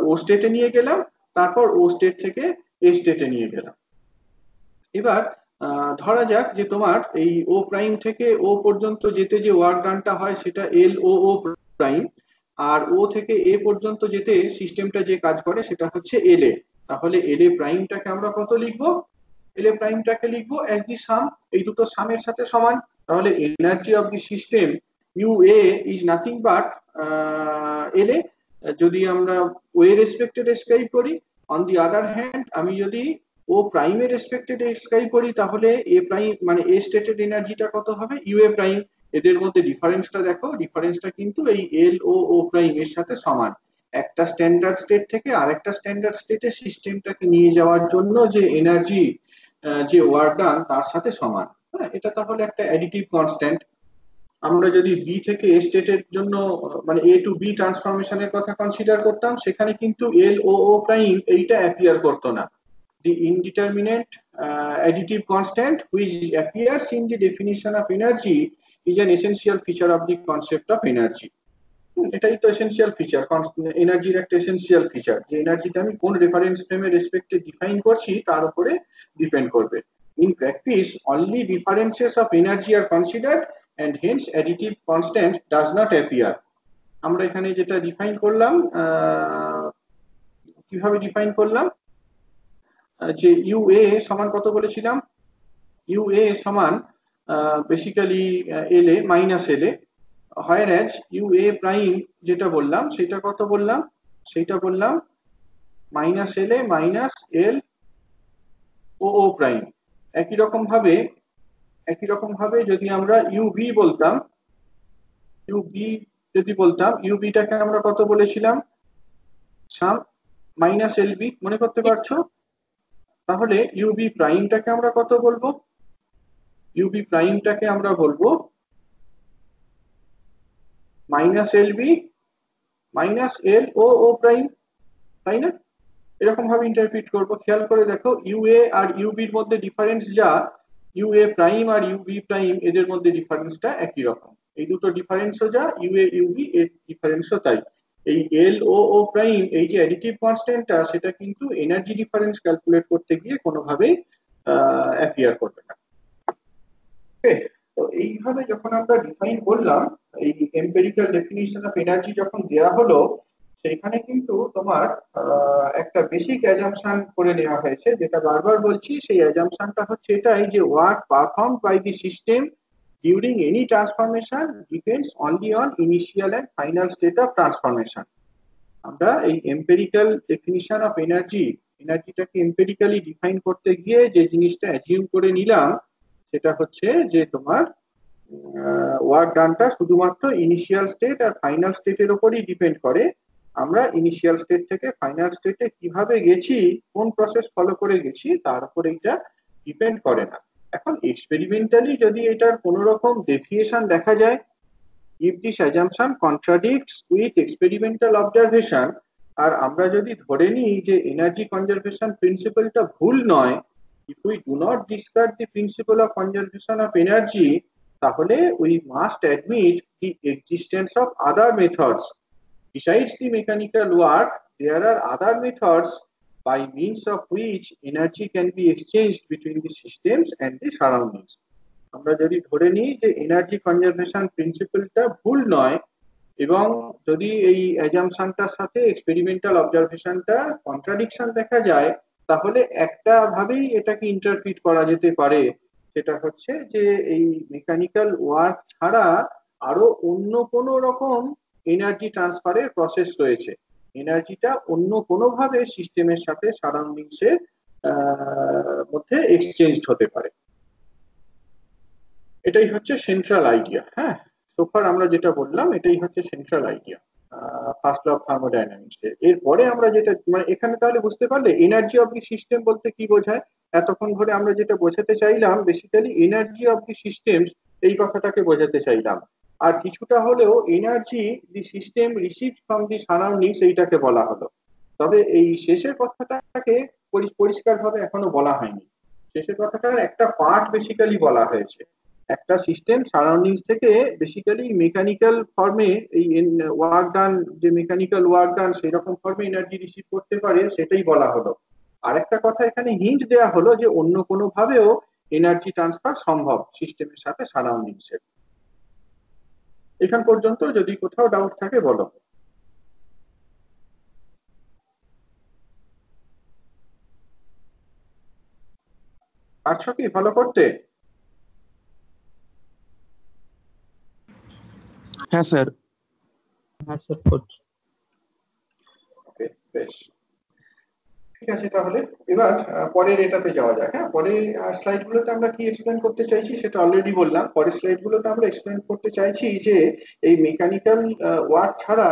ও স্টেটে নিয়ে গেলাম, তারপর ও স্টেট থেকে এ স্টেটে নিয়ে গেলাম। এবার ধরা যাক যে তোমার এই ও প্রাইম থেকে ও পর্যন্ত যেতে যে ওয়ার্ক ডানটা হয় সেটা এল ও ও প্রাইম, আর ও থেকে এ পর্যন্ত যেতে সিস্টেমটা যে কাজ করে সেটা হচ্ছে এল এ। তাহলে এল এ প্রাইমটাকে আমরা কত লিখবো? এল এ প্রাইমটাকে লিখবো অ্যাজ দি সাম, এই দুটো সামের সাথে সমান। তাহলে energy of the system U A is nothing but L A, যদি আমরা ও এর রেসপেক্টে ডেসক্রাইব করি। অন দি আদার হ্যান্ড আমি যদি ও প্রাইমের রেসপেক্টে ডেসক্রাইব করি তাহলে এ প্রাইম মানে এ স্টেটের এনার্জিটা কত হবে? U A prime. এদের মধ্যে ডিফারেন্সটা দেখো, ডিফারেন্সটা কিন্তু এই এল ও ও প্রাইম এর সাথে সমান। একটা স্ট্যান্ডার্ড স্টেট থেকে আরেকটা স্ট্যান্ডার্ড স্টেটে সিস্টেমটাকে নিয়ে যাওয়ার জন্য যে এনার্জি, যে ওয়ার্ক ডান তার সাথে সমান। হ্যাঁ, এটা তাহলে একটা অ্যাডিটিভ কনস্ট্যান্ট। আমরা যদি বি থেকে এ স্টেটের জন্য মানে এ টু বি ট্রান্সফরমেশনের কথা কনসিডার করতাম, সেখানে কিন্তু এল ও ও প্রাইম এইটা অ্যাপিয়ার করতো না। The indeterminate additive constant which appears in the definition of energy is an essential feature of the concept of energy. এটাই তো এসেনশিয়াল ফিচার, এনার্জির একটা এসেনশিয়াল ফিচার, যে এনার্জিটা আমি কোন রেফারেন্স ফ্রেমের রেসপেক্টে ডিফাইন করছি তার উপরে ডিপেন্ড করবে। In practice only differences of energy R considered and hence additive constant does not appear. আমরা এখানে যেটা ডিফাইন করলাম, কিভাবে ডিফাইন করলাম, যে ইউ এ সমান কত বলেছিলাম? ইউ এ সমান basically L A minus L এ, হয় অ্যাজ ইউ এ প্রাইম যেটা বললাম সেটা কত বললাম? সেটা বললাম minus L A minus L O O prime. একই রকম ভাবে যদি আমরা ইউ বি বলতাম, ইউ বি যদি বলতাম, ইউ বিটাকে আমরা কত বলেছিলাম? সাম মাইনাস এল বি, মনে করতে পারছো? তাহলে ইউবি প্রাইমটাকে আমরা কত বলবো? ইউবি প্রাইমটাকে আমরা বলবো minus L B minus L ও ও প্রাইম, তাই না? এরকম ভাবে ইন্টারপ্রিট করবো। খেয়াল করে দেখো ইউ এ আর ইউবির মধ্যে ডিফারেন্স যা, ইউ এ প্রাইম আর ইউবি প্রাইম এদের মধ্যে ডিফারেন্সটা একই রকম। এই দুটো ডিফারেন্সও যা, ইউ এ ইউবি এর ডিফারেন্সও তাই। এই এল ও ও প্রাইম এই যে অ্যাডিটিভ কনস্ট্যান্টটা সেটা কিন্তু এনার্জি ডিফারেন্স ক্যালকুলেট করতে গিয়ে কোনোভাবেই অ্যাপিয়ার করবে না। তো এইভাবে যখন আমরা ডিফাইন করলাম, এই এম্পিরিক্যাল ডেফিনিশন অফ এনার্জি যখন দেয়া হলো, সেখানে কিন্তু তোমার একটা বেসিক অ্যাজাম্পশন করে নেওয়া হয়েছে, যেটা বারবার বলছি। সেই অ্যাজাম্পশনটা হচ্ছে এটাই যে work performed by the system during any transformation depends only on initial and final state of transformation. আমরা এই এম্পিরিক্যাল ডেফিনিশন অফ এনার্জিটাকে এম্পিরিক্যালি ডিফাইন করতে গিয়ে যে জিনিসটা অ্যাজিউম করে নিলাম সেটা হচ্ছে যে তোমার ওয়ার্ক ডানটা শুধুমাত্র ইনিশিয়াল স্টেট আর ফাইনাল স্টেটের উপরই ডিপেন্ড করে। আমরা ইনিশিয়াল স্টেট থেকে ফাইনাল স্টেটে কিভাবে গেছি, কোন প্রসেস ফলো করে গেছি তার উপর এটা ডিপেন্ড করে না। এখন এক্সপেরিমেন্টালি যদি এটার কোন রকম ডেভিয়েশন দেখা যায়, if this assumption contradicts with experimental observation, আর আমরা যদি ধরে নিই যে এনার্জি কনজারভেশন প্রিন্সিপালটা ভুল নয়, if we do not discard the principle of conservation of energy, তাহলে we must admit the existence of other methods. Besides the mechanical work, there are other methods by means of which energy can be exchanged between the systems and the surroundings. আমরা যদি ধরে নিই যে এনার্জি কনজারভেশন প্রিন্সিপলটা ভুল নয়, এবং যদি এই অ্যাজাম্পশনটার সাথে এক্সপেরিমেন্টাল অবজারভেশনটা কন্ট্রাডিকশন দেখা যায়, তাহলে একটা ভাবেই এটাকে ইন্টারপ্রিট করা যেতে পারে, সেটা হচ্ছে যে এই মেকানিক্যাল ওয়ার্ক ছাড়া আরো অন্য কোনো রকম এনার্জি ট্রান্সফারের প্রসেস রয়েছে, এনার্জিটা অন্য কোনো ভাবে সিস্টেমের সাথে সারাউন্ডিংস এর মধ্যে এক্সচেঞ্জ হতে পারে। এটাই হচ্ছে সেন্ট্রাল আইডিয়া। হ্যাঁ, সোফার আমরা যেটা বললাম এটাই হচ্ছে central idea first law of thermodynamics এর। এরপরে আমরা যেটা মানে এখানে তাহলে বুঝতে পারলে এনার্জি অফ দি সিস্টেম বলতে কি বোঝায়। এতক্ষণ ধরে আমরা যেটা বোঝাতে চাইলাম basically energy of the systems, এই কথাটাকে বোঝাতে চাইলাম। আর কিছুটা হলেও energy the system receive from the surroundings এইটাকে বলা হলো। তবে এই শেষের কথাটাকে পরিষ্কারভাবে এখনো বলা হয়নি। শেষের কথাটার একটা পার্ট বেসিক্যালি বলা হয়েছে। একটা সিস্টেম সারাউন্ডিংস থেকে বেসিক্যালি মেকানিক্যাল ফর্মে এই ওয়ার্ক ডান, যে মেকানিক্যাল ওয়ার্ক ডান সেই রকম ফর্মে এনার্জি রিসিভ করতে পারে, সেটাই বলা হলো। আরেকটা কথা এখানে হিন্ট দেওয়া হলো যে অন্য কোনো ভাবেও এনার্জি ট্রান্সফার সম্ভব সিস্টেমের সাথে সারাউন্ডিংস এর। এখান পর্যন্ত যদি কোথাও ডাউট থাকে বলো। পারছো কি ফলো করতে? হ্যাঁ স্যার। ওকে, বেশ, ঠিক আছে। তাহলে এবার পরের এটাতে যাওয়া যাক। হ্যাঁ, পরের স্লাইড গুলোতে আমরা কি এক্সপ্লেন করতে চাইছি সেটা অলরেডি বললাম। পরের স্লাইড গুলোতে আমরা এক্সপ্লেন করতে চাইছি যে এই মেকানিক্যাল ওয়ার্ক ছাড়া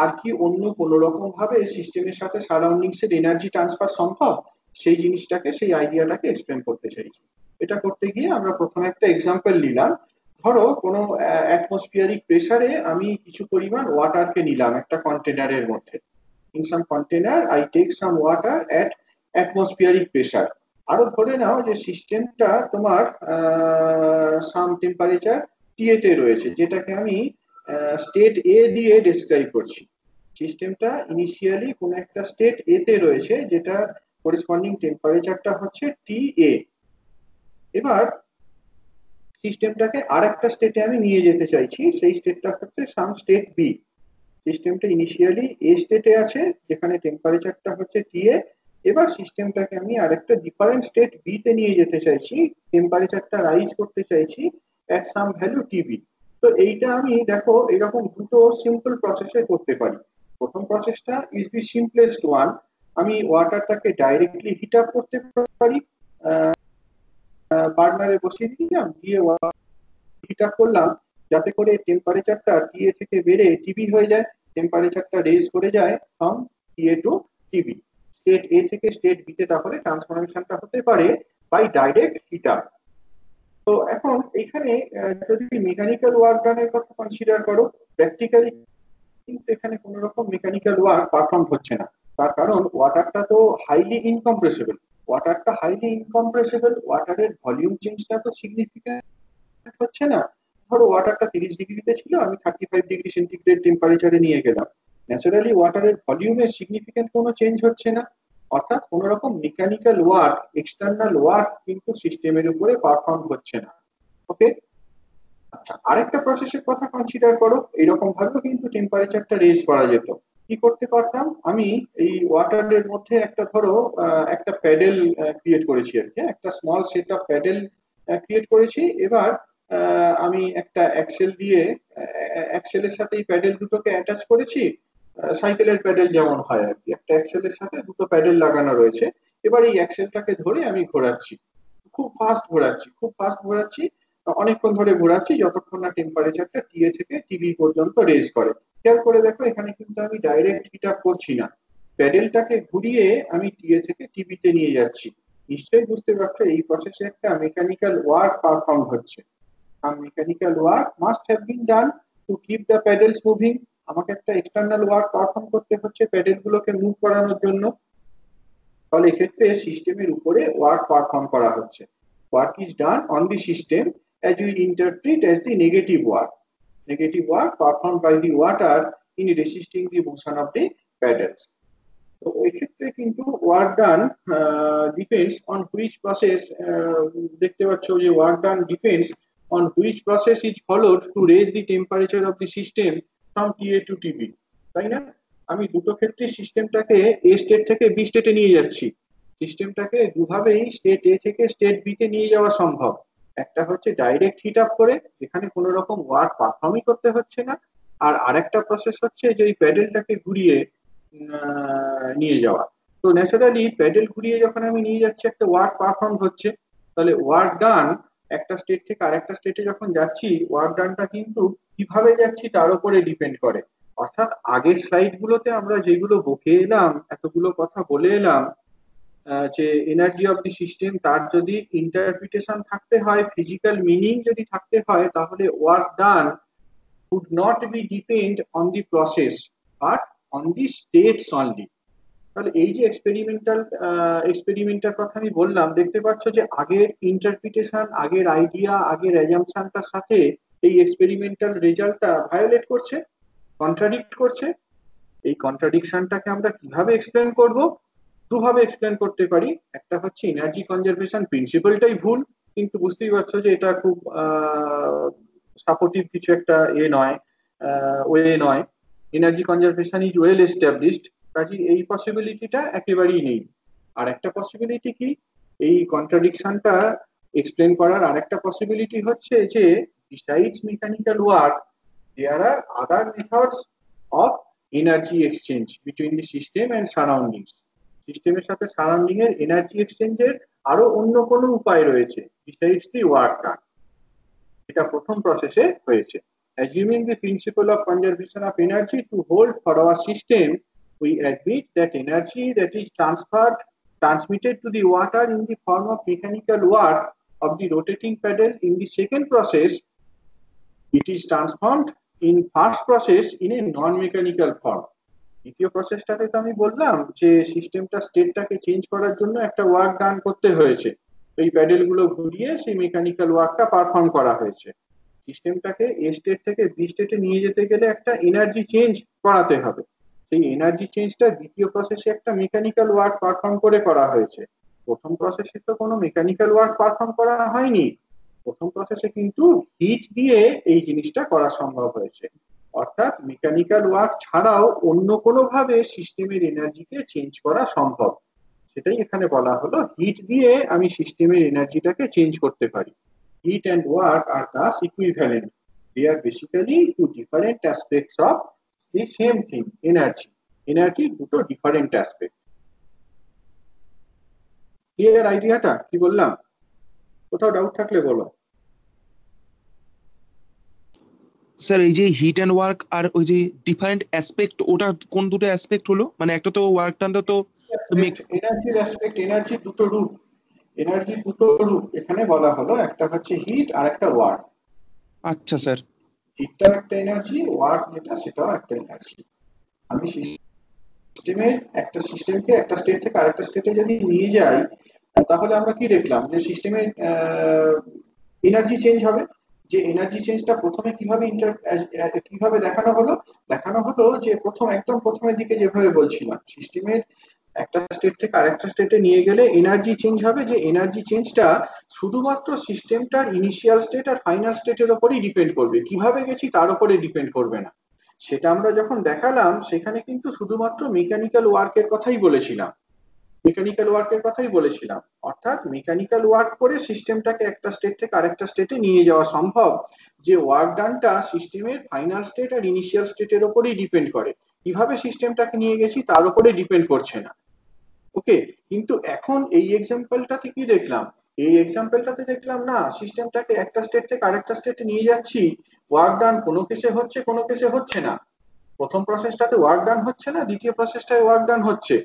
আর কি অন্য কোনো রকম ভাবে সিস্টেমের সাথে সারাউন্ডিংস এর এনার্জি ট্রান্সফার সম্ভব, সেই জিনিসটাকে, সেই আইডিয়াটাকে এক্সপ্লেন করতে চাইছি। এটা করতে গিয়ে আমরা প্রথমে একটা এক্সাম্পল নিলাম। ধরো কোনো অ্যাটমসফিয়ারিক প্রেসারে আমি কিছু পরিমাণ ওয়াটারকে নিলাম একটা কন্টেনারের মধ্যে। In some container I take some water at atmospheric pressure. আরো ধরে নাও যে সিস্টেমটা তোমার সাম টেম্পারেচার TA তে রয়েছে, যেটাকে আমি স্টেট এ দিয়ে ডেসক্রাইব করছি। সিস্টেমটা ইনিশিয়ালি কোন একটা স্টেট এ তে রয়েছে, যেটা করেসপন্ডিং টেম্পারেচারটা হচ্ছে TA। এবার সিস্টেমটাকে আরেকটা স্টেটে আমি নিয়ে যেতে চাইছি, সেই স্টেটটা হচ্ছে সাম স্টেট বি। সিস্টেমটা ইনিশিয়ালি এ স্টেটে আছে যেখানে টেম্পারেচারটা হচ্ছে TA। এবার সিস্টেমটাকে আমি আরেকটা ডিফারেন্ট স্টেট বি তে নিয়ে যেতে চাইছি, টেম্পারেচারটা রাইজ করতে চাইছি এট সাম ভ্যালু টিবি। তো এইটা আমি দেখো এরকম দুটো সিম্পল প্রসেসে করতে পারি। প্রথম প্রসেসটা ইজ দি সিম্পলেস্ট ওয়ান। আমি ওয়াটারটাকে ডাইরেক্টলি হিট আপ করতে পারি, বার্নারে বসিয়ে দিলাম, দিয়ে হিট আপ করলাম, যাতে করে টেম্পারেচারটা টিএ থেকে বেড়ে টিবি হয়ে যায়, টেম্পারেচারটা রেজ করে যায় from TA to T B. State A থেকে স্টেট বি তে তাহলে ট্রান্সফরমেশনটা হতে পারে বাই ডাইরেক্ট হিট আপ। তো এখন এখানে যদি মেকানিক্যাল ওয়ার্ক ডানের কথা কনসিডার করো, প্র্যাকটিক্যালি কিন্তু এখানে কোনো রকম মেকানিক্যাল ওয়ার্ক পারফর্ম হচ্ছে না। তার কারণ ওয়াটারটা তো হাইলি ইনকম্প্রেসিবল। ওয়াটারটা হাইলি ইনকম্প্রেসিবল, ওয়াটারের ভলিউম চেঞ্জটা তো সিগনিফিক্যান্ট হচ্ছে না। ধরো ওয়াটারটা 30 ডিগ্রিতে ছিল, আমি 35 ডিগ্রি সেন্টিগ্রেড টেম্পারেচারে নিয়ে গেলাম, ন্যাচারালি ওয়াটারের ভলিউমে সিগনিফিক্যান্ট কোনো চেঞ্জ হচ্ছে না। অর্থাৎ কোনো রকম মেকানিক্যাল ওয়ার্ক, এক্সটার্নাল ওয়ার্ক কিন্তু সিস্টেমের উপরে পারফর্ম হচ্ছে না। ওকে, আচ্ছা, আরেকটা প্রসেসের কথা কনসিডার করো। এরকম ভাবেও কিন্তু টেম্পারেচারটা রেজ করা যেত। কি করতে পারতাম, আমি এই ওয়াটারের মধ্যে একটা ধরো একটা প্যাডেল ক্রিয়েট করেছি আর কি, একটা small set of paddle create করেছি। এবার আমি একটা অ্যাক্সেল দিয়ে অ্যাক্সেলের সাথে এই প্যাডেল দুটোকে অ্যাটাচ করেছি। সাইকেলের প্যাডেল যেমন হয় আর কি, একটা অ্যাক্সেলের সাথে দুটো প্যাডেল লাগানো রয়েছে। এবার এই অ্যাক্সেলটাকে ধরে আমি ঘোরাচ্ছি, খুব ফাস্ট ঘোরাচ্ছি, খুব ফাস্ট ঘোরাচ্ছি, অনেকক্ষণ ধরে ঘোরাচ্ছি যতক্ষণ না টেম্পারেচারটা টিএ থেকে টিবি পর্যন্ত রেজ করে। খেয়াল করে দেখো এখানে কিন্তু আমি ডাইরেক্ট হিট আপ করছি না, প্যাডেলটাকে ঘুরিয়ে আমি টিএ থেকে টিবিতে নিয়ে যাচ্ছি। নিশ্চয়ই বুঝতে পারছো এই প্রসেসে একটা মেকানিক্যাল ওয়ার্ক পারফর্ম হচ্ছে। Mechanical work must have been done to keep the puddles moving. আমাকে একটা এক্সটার্নাল ওয়ার্ক পারফর্ম করতে হচ্ছে প্যাডেল গুলোকে মুভ করানোর জন্য। তাহলে এক্ষেত্রে সিস্টেমের উপরে ওয়ার্ক পারফর্ম করা হচ্ছে। Work is done on the system as we interpret as the negative work performed by the water in resisting the motion of the paddles. তো এক্ষেত্রে কিন্তু work done depends on which process, দেখতে পাচ্ছ যে work done depends on which process is followed to raise the temperature of the system from TA to TB, তাই না? আমি দুটো ক্ষেত্রে সিস্টেমটাকে এ স্টেট থেকে বি স্টেটে নিয়ে যাচ্ছি। সিস্টেমটাকে দুভাবেই স্টেট এ থেকে স্টেট বি তে নিয়ে যাওয়া সম্ভব। একটা হচ্ছে ডাইরেক্ট হিট আপ করে, যেখানে কোনো রকম ওয়ার্ক পারফর্মই করতে হচ্ছে না, আর আরেকটা প্রসেস হচ্ছে যে এই প্যাডেলটাকে ঘুরিয়ে নিয়ে যাওয়া। তো ন্যাচারালি প্যাডেল ঘুরিয়ে যখন আমি নিয়ে যাচ্ছি একটা ওয়ার্ক পারফর্ম হচ্ছে, তাহলে ওয়ার্ক ডান একটা স্টেট থেকে আরেকটা স্টেটে যখন যাচ্ছি, ওয়ার্ক ডানটা কিন্তু কিভাবে যাচ্ছি তার উপরে ডিপেন্ড করে। অর্থাৎ আগের স্লাইড গুলোতে আমরা যেগুলো বকে এলাম, এতগুলো কথা বলে এলাম, যে এনার্জি অফ দি সিস্টেম তার যদি ইন্টারপ্রিটেশন থাকতে হয়, ফিজিক্যাল মিনিং যদি থাকতে হয়, তাহলে work done would not be depend on the process but on the states only. তাহলে এই যে এক্সপেরিমেন্টার কথা আমি বললাম, দেখতে পাচ্ছ যে আগের ইন্টারপ্রিটেশন, আগের আইডিয়া, আগের অ্যাজাম্পশনটার সাথে এই এক্সপেরিমেন্টাল রেজাল্টটা ভায়োলেট করছে, কন্ট্রাডিক্ট করছে। এই কন্ট্রাডিকশনটাকে আমরা কিভাবে এক্সপ্লেন করব? দুভাবে এক্সপ্লেন করতে পারি। একটা হচ্ছে এনার্জি কনজারভেশন প্রিন্সিপালটাই ভুল, কিন্তু বুঝতেই পারছো যে এটা খুব সাপোর্টিভ কিছু একটা নয়, ওয়ে নয়। Energy conservation is well established, কাজে এই পসিবিলিটিটা একেবারেই নেই। আর একটা পসিবিলিটি কি, এই কন্ট্রাডিকশনটা এক্সপ্লেন করার আরেকটা পসিবিলিটি হচ্ছে যে besides mechanical work there are other methods of energy exchange between the system and surroundings. সিস্টেমের সাথে সারাউন্ডিং এর এনার্জি এক্সচেঞ্জের আরো অন্য কোনো উপায় রয়েছে besides the work done। এটা প্রথম প্রসেসে হয়েছে। Assuming the principle of conservation of energy to hold for our system, we admit that energy that is transmitted to the water in the form of mechanical work of the rotating paddle in the second process, it is transformed in first process in a non-mechanical form. দ্বিতীয় প্রসেসটাতে তো আমি বললাম যে সিস্টেমটা স্টেটটাকে চেঞ্জ করার জন্য একটা ওয়ার্ক ডান করতে হয়েছে, এই প্যাডেল গুলো ঘুরিয়ে সেই মেকানিক্যাল ওয়ার্কটা পারফর্ম করা হয়েছে। সিস্টেমটাকে এ স্টেট থেকে বি স্টেটে নিয়ে যেতে গেলে একটা এনার্জি চেঞ্জ করাতে হবে। সেই এনার্জি চেঞ্জটা দ্বিতীয় প্রসেসে একটা মেকানিক্যাল ওয়ার্ক পারফর্ম করে করা হয়েছে। প্রথম প্রসেসে তো কোনো মেকানিক্যাল ওয়ার্ক পারফর্ম করা হয়নি, প্রথম প্রসেসে কিন্তু হিট দিয়ে এই জিনিসটা করা সম্ভব হয়েছে। অর্থাৎ মেকানিক্যাল ওয়ার্ক ছাড়াও অন্য কোনো ভাবে সিস্টেমের এনার্জিকে চেঞ্জ করা সম্ভব, সেটাই এখানে বলা হলো হিট দিয়ে আমি সিস্টেমের এনার্জিটাকে চেঞ্জ করতে পারি। হিট অ্যান্ড ওয়ার্ক আর thus equivalent, they are basically two different aspects of the same thing, energy দুটো ডিফারেন্ট অ্যাসপেক্ট। ক্লিয়ার আইডিয়াটা কি বললাম? কোথাও ডাউট থাকলে বলো। স্যার এই যে হিট এন্ড ওয়ার্ক আর ওই যে ডিফারেন্ট অ্যাসপেক্ট, ওটা কোন দুটো অ্যাসপেক্ট হলো? মানে একটা তো ওয়ার্ক ডানটা তো এনার্জির অ্যাসপেক্ট, এনার্জি দুটো রূপ এখানে বলা হলো, একটা হচ্ছে হিট আর একটা ওয়ার্ক। আচ্ছা স্যার, হিটটা একটা এনার্জি, ওয়ার্ক যেটা সেটাও একটা এনার্জি। আমি একটা সিস্টেমকে একটা স্টেট থেকে আরেকটা স্টেটে যদি নিয়ে যাই, তাহলে আমরা কি দেখলাম যে সিস্টেমের এনার্জি চেঞ্জ হবে। যে এনার্জি চেঞ্জটা প্রথমে কিভাবে দেখানো হলো যে একদম প্রথমের দিকে যেভাবে বলছিলাম, সিস্টেমের একটা স্টেট থেকে আরেকটা স্টেটে নিয়ে গেলে এনার্জি চেঞ্জ হবে, যে এনার্জি চেঞ্জটা শুধুমাত্র সিস্টেমটার ইনিশিয়াল স্টেট আর ফাইনাল স্টেটের উপরই ডিপেন্ড করবে, কিভাবে গেছি তার উপরে ডিপেন্ড করবে না। সেটা আমরা যখন দেখালাম সেখানে কিন্তু শুধুমাত্র মেকানিক্যাল ওয়ার্কের কথাই বলেছিলাম, অর্থাৎ মেকানিক্যাল ওয়ার্ক করে সিস্টেমটাকে একটা স্টেট থেকে আরেকটা স্টেটে নিয়ে যাওয়া সম্ভব, যে ওয়ার্ক ডানটা সিস্টেমের ফাইনাল স্টেট আর ইনিশিয়াল স্টেটের উপরেই ডিপেন্ড করে, কিভাবে সিস্টেমটাকে নিয়ে গেছি তার উপরে ডিপেন্ড করছে না। ওকে, কিন্তু এখন এই এক্সাম্পলটাতে কি দেখলাম? এই এক্সাম্পলটাতে দেখলাম না, সিস্টেমটাকে একটা স্টেট থেকে আরেকটা স্টেটে নিয়ে যাচ্ছি, ওয়ার্ক ডান কোনো কেসে হচ্ছে, কোনো কেসে হচ্ছে না। প্রথম প্রসেসটাতে ওয়ার্ক ডান হচ্ছে না, দ্বিতীয় প্রসেসটায় ওয়ার্ক ডান হচ্ছে।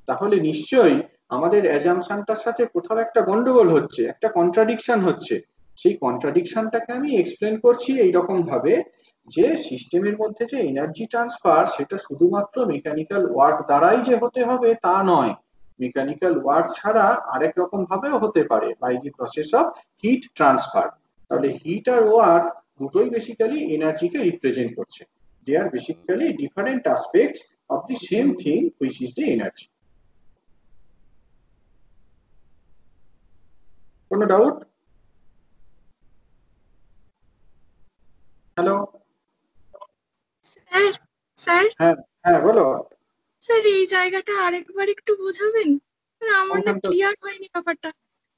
তাহলে নিশ্চয়ই আমাদের অ্যাজাম্পশনটার সাথে কোথাও একটা গন্ডগোল হচ্ছে, একটা কন্ট্রাডিকশন হচ্ছে। সেই কন্ট্রাডিকশনটাকে আমি এক্সপ্লেন করছি এইরকম ভাবে যে সিস্টেমের মধ্যে যে এনার্জি ট্রান্সফার সেটা শুধুমাত্র মেকানিক্যাল ওয়ার্ক দ্বারাই যে হতে হবে তা নয়, মেকানিক্যাল ওয়ার্ক ছাড়া আরেক রকম ভাবেও হতে পারে, by the process of heat transfer. তাহলে হিট আর ওয়ার্ক দুটোই বেসিক্যালি এনার্জিকে রিপ্রেজেন্ট করছে। They are basically different aspects of the same thing which is the energy. কোনো ডাউট? হ্যালো স্যার স্যার হ্যাঁ হ্যাঁ বলো। স্যার এই জায়গাটা আরেকবার একটু বোঝাবেন? মানে আমার না কোনখানটা? ক্লিয়ার হয়নি ব্যাপারটা।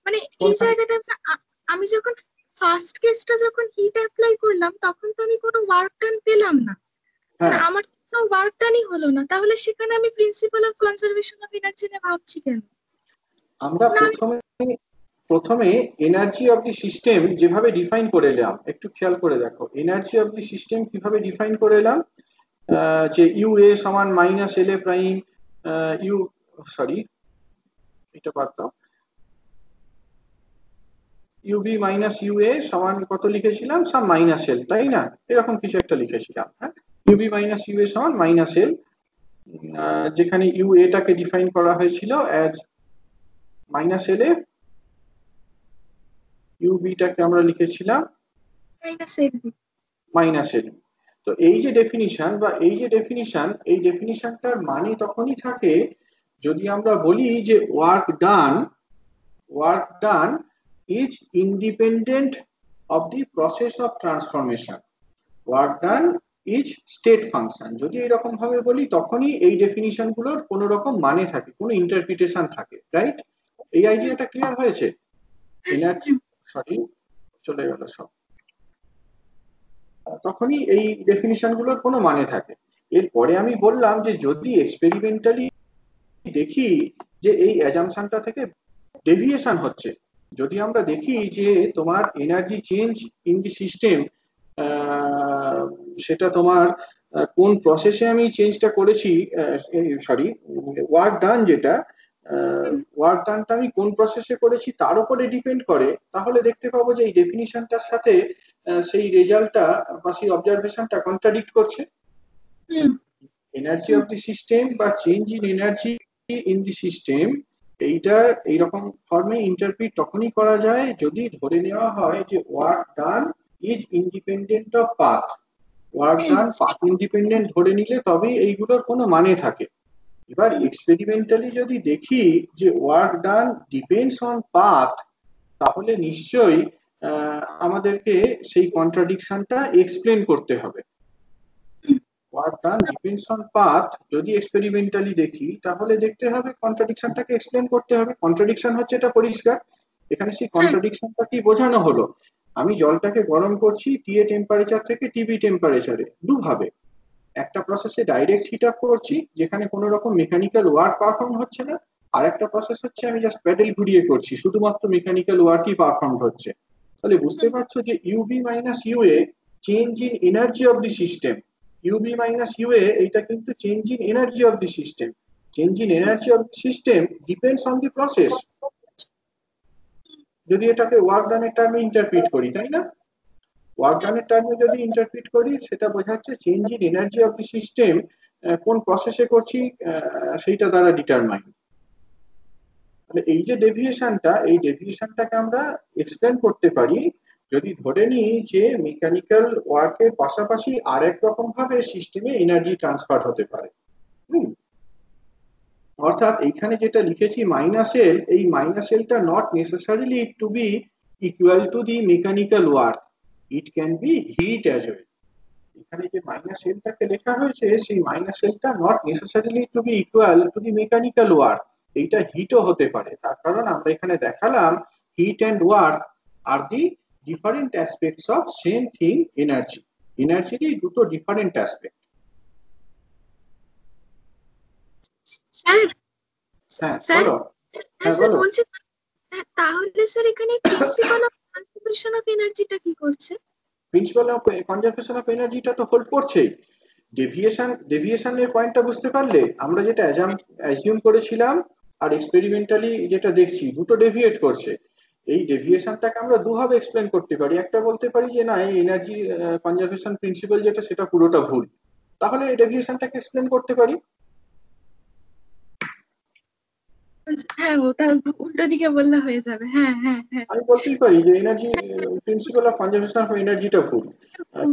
মানে এই কোনখান? জায়গাটা আমি যখন ফার্স্ট কেসটা যখন হিট অ্যাপ্লাই করলাম তখন তো আমি কোনো ওয়ার্ক ডান পেলাম না, মানে হ্যাঁ আমার কোনো ওয়ার্ক ডানই হলো না। তাহলে সেখানে আমি principle of conservation of energy নিয়ে ভাবছি কেন? আমরা না আমি প্রথমে এনার্জি অফ দি সিস্টেম যেভাবে ডিফাইন করে এলাম, একটু খেয়াল করে দেখো এনার্জি অফ দি সিস্টেম কিভাবে ডিফাইন করে এলাম। যে ইউ এ সমান minus L A prime, U sorry এটা বাদ দাও, ইউবি মাইনাস ইউ এ সমান কত লিখেছিলাম, সাম মাইনাস এল, তাই না? এরকম কিছু একটা লিখেছিলাম। হ্যাঁ, ইউবি মাইনাস ইউ এ সমান মাইনাস এল, যেখানে ইউ এটাকে ডিফাইন করা হয়েছিল অ্যাজ মাইনাস এল এ, ইউবিটাকে আমরা লিখেছিলাম মাইনাস এল। তো এই যে ডেফিনিশন বা এই ডেফিনিশনটার মানে তখনই থাকে যদি আমরা বলি যে work done is independent of the process of transformation, work done is state function. যদি এরকম ভাবে বলি তখনই এই ডেফিনিশন গুলোর কোনো রকম মানে থাকে, কোনো ইন্টারপ্রিটেশন থাকে, রাইট? এই আইডিয়াটা ক্লিয়ার হয়েছে? এনার্জি সরি চলে গেল সব, তখনই এই ডেফিনিশন গুলোর কোনো মানে থাকে। এরপরে আমি বললাম যে যদি এক্সপেরিমেন্টালি দেখি যে এই অ্যাজাম্পশনটা থেকে ডেভিয়েশন হচ্ছে, যদি আমরা দেখি যে তোমার energy change in the system, সেটা তোমার কোন প্রসেসে আমি চেঞ্জটা করেছি, সরি ওয়ার্ক ডান, যেটা ওয়ার্ক ডানটা আমি কোন প্রসেসে করেছি তার উপরে ডিপেন্ড করে, তাহলে দেখতে পাবো যে এই ডেফিনিশনটার সাথে সেই রেজাল্টটা বা সেই অবজারভেশনটা কন্ট্রাডিক্ট করছে। এনার্জি অফ দি সিস্টেম বা change in energy in the system, এইটা এইরকম ফর্মে ইন্টারপ্রিট তখনই করা যায় যদি ধরে নেওয়া হয় যে work done is independent of path. Work done path independent ধরে নিলে তবেই এইগুলোর কোনো মানে থাকে। এবার এক্সপেরিমেন্টালি যদি দেখি যে work done depends on path, তাহলে নিশ্চয়ই আমাদেরকে সেই কন্ট্রাডিকশনটা এক্সপ্লেন করতে হবে। Work done depends on path যদি এক্সপেরিমেন্টালি দেখি তাহলে দেখতে হবে কন্ট্রাডিকশনটাকে এক্সপ্লেন করতে হবে। কন্ট্রাডিকশন হচ্ছে এটা পরিষ্কার, এখানে সেই কন্ট্রাডিকশনটা কি বোঝানো হলো, আমি জলটাকে গরম করছি টিএ টেম্পারেচার থেকে টিবি টেম্পারেচারে দুভাবে, একটা প্রসেসে ডাইরেক্ট হিট আপ করছি যেখানে কোনো রকম মেকানিক্যাল ওয়ার্ক পারফর্ম হচ্ছে না, আর একটা প্রসেস হচ্ছে আমি জাস্ট প্যাডেল ঘুরিয়ে করছি, শুধুমাত্র মেকানিক্যাল ওয়ার্কই পারফর্ম হচ্ছে। তাহলে বুঝতে পারছো যে UB minus UA change in energy of the system, UB minus UA এইটা কিন্তু change in energy of the system, change in energy of the system depends on the process, যদি এটাকে ওয়ার্ক ডানের টার্মে ইন্টারপ্রিট করি, তাই না? ওয়ার্ক ডানের টার্মে যদি ইন্টারপ্রিট করি সেটা বোঝাচ্ছে change in energy of the system কোন প্রসেসে করছি সেইটা দ্বারা ডিটারমাইন। তাহলে এই যে ডেভিয়েশনটা, এই ডেভিয়েশনটাকে আমরা এক্সপ্লেন করতে পারি যদি ধরে নিই যে মেকানিক্যাল ওয়ার্কের পাশাপাশি আরেক রকম ভাবে সিস্টেমে এনার্জি ট্রান্সফার হতে পারে। অর্থাৎ এইখানে যেটা লিখেছি মাইনাস এল, এই মাইনাস এলটা not necessarily to be equal to the mechanical work, it can be heat as well. এখানে যে মাইনাস এলটাকে লেখা হয়েছে সেই মাইনাস এলটা not necessarily to be equal to the mechanical work, এইটা হিটও হতে পারে। তার কারণ আমরা এখানে দেখালাম heat and work are the different aspects of same thing energy, এনার্জিরই দুটো ডিফারেন্ট অ্যাসপেক্ট। স্যার হ্যাঁ স্যার বলো। হ্যাঁ স্যার বলো। বলছি তাহলে স্যার এখানে প্রিন্সিপাল অফ কনজারভেশন অফ এনার্জিটা কি করছে? প্রিন্সিপাল অফ কনজারভেশন অফ এনার্জিটা তো হোল্ড করছেই। ডেভিয়েশনের পয়েন্টটা বুঝতে পারলে, আমরা যেটা অ্যাজিউম করেছিলাম আর এক্সপেরিমেন্টালি যেটা দেখছি দুটো ডেভিয়েট করছে। এই ডেভিয়েশনটাকে আমরা দুভাবে এক্সপ্লেন করতে পারি, একটা বলতে পারি যে না এই এনার্জি কনজারভেশন প্রিন্সিপাল যেটা সেটা পুরোটা ভুল, তাহলে এই ডেভিয়েশনটাকে এক্সপ্লেন করতে পারি। হ্যাঁ, ওটা উল্টো দিকে বললে হয়ে যাবে। হ্যাঁ, হ্যাঁ, হ্যাঁ। আমি বলতেই পারি যে energy principle of conservation of এনার্জিটা ভুল,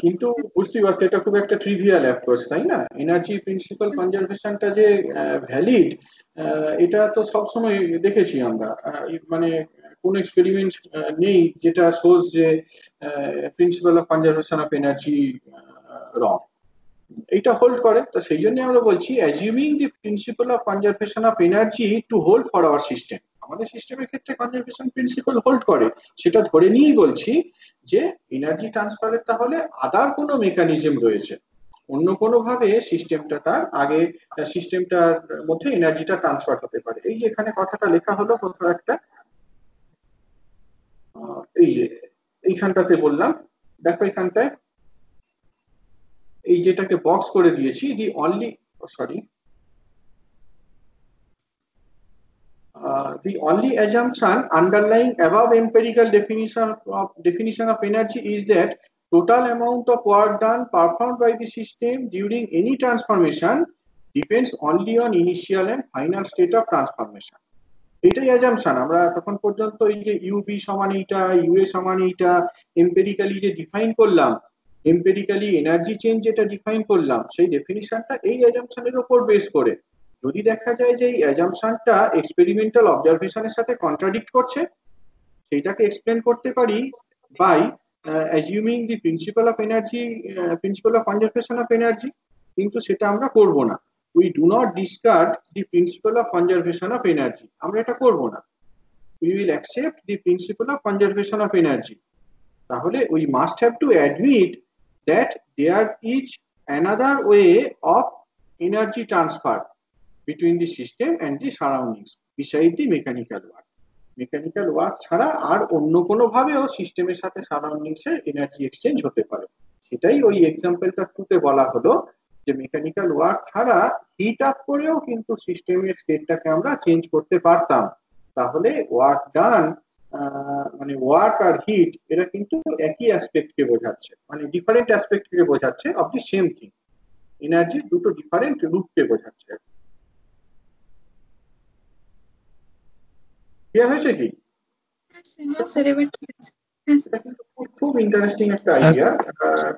কিন্তু বুঝতেই পারছি এটা খুব একটা ট্রিভিয়াল অ্যাপ্রোচ, তাই না? এনার্জি প্রিন্সিপাল কনজারভেশনটা যে ভ্যালিড, এটা তো সবসময় দেখেছি আমরা। মানে কোন এক্সপেরিমেন্ট নেই যেটা শোজ যে principle of conservation of energy wrong. এইটা হোল্ড করে, তো সেই জন্য আমরা বলছি assuming the principle of conservation of energy to hold for our system. আমাদের সিস্টেমের ক্ষেত্রে কনজারভেশন প্রিন্সিপাল হোল্ড করে, সেটা ধরে নিয়েই বলছি যে এনার্জি ট্রান্সফারের তাহলে আদার কোনো মেকানিজম রয়েছে, অন্য কোনো ভাবে সিস্টেমটা তার আগে সিস্টেমটার মধ্যে এনার্জিটা ট্রান্সফার হতে পারে। এই যে এখানে কথাটা লেখা হলো কোথাও একটা, এই যে এইখানটাতে বললাম, দেখো এখানটায় এই যেটাকে বক্স করে দিয়েছি, the only sorry the only assumption underlying above empirical definition of energy is that total amount of work done performed by the system during any transformation depends only on initial and final state of transformation. এটাই অ্যাজাম্পশন। আমরা তখন পর্যন্ত এই যে ইউবি সমান এইটা, ইউএ সমান এইটা এম্পেরিক্যালি যে ডিফাইন করলাম, এম্পেরিক্যালি এনার্জি চেঞ্জ যেটা ডিফাইন করলাম, সেই ডেফিনিশনটা এই অ্যাজাম্পশনের উপর বেস করে যদি দেখা যায় যে এই অ্যাজাম্পশনটা এক্সপেরিমেন্টাল অবজারভেশনের সাথে কন্ট্রাডিক্ট করছে, সেইটাকে এক্সপ্লেন করতে পারি by assuming the principle of energy, principle of conservation of energy. কিন্তু সেটা আমরা করব না। We do not discard the principle of conservation of energy, আমরা এটা করব না। We will accept the principle of conservation of energy. তাহলে we must have to admit that there is another way of energy transfer between the system and the surroundings beside the mechanical work. Mechanical work ছাড়া আর অন্য কোনো ভাবেও সিস্টেমের সাথে সারাউন্ডিংস এর এনার্জি এক্সচেঞ্জ হতে পারে। সেটাই ওই এক্সাম্পলটা টুতে বলা হলো যে মেকানিক্যাল ওয়ার্ক ছাড়া হিট আপ করেও কিন্তু সিস্টেমের স্টেটটাকে আমরা চেঞ্জ করতে পারতাম। তাহলে ওয়ার্ক ডান, মানে ওয়ার্ক আর হিট এরা কিন্তু একই অ্যাসপেক্টকে বোঝাচ্ছে, মানে ডিফারেন্ট অ্যাসপেক্টকে বোঝাচ্ছে অফ দি সেম থিং। এনার্জির দুটো ডিফারেন্ট রূপকে বোঝাচ্ছে। ক্লিয়ার হয়েছে কি? হ্যাঁ স্যার, এবার ঠিক আছে। হ্যাঁ স্যার। এটা কিন্তু খুব ইন্টারেস্টিং একটা আইডিয়া।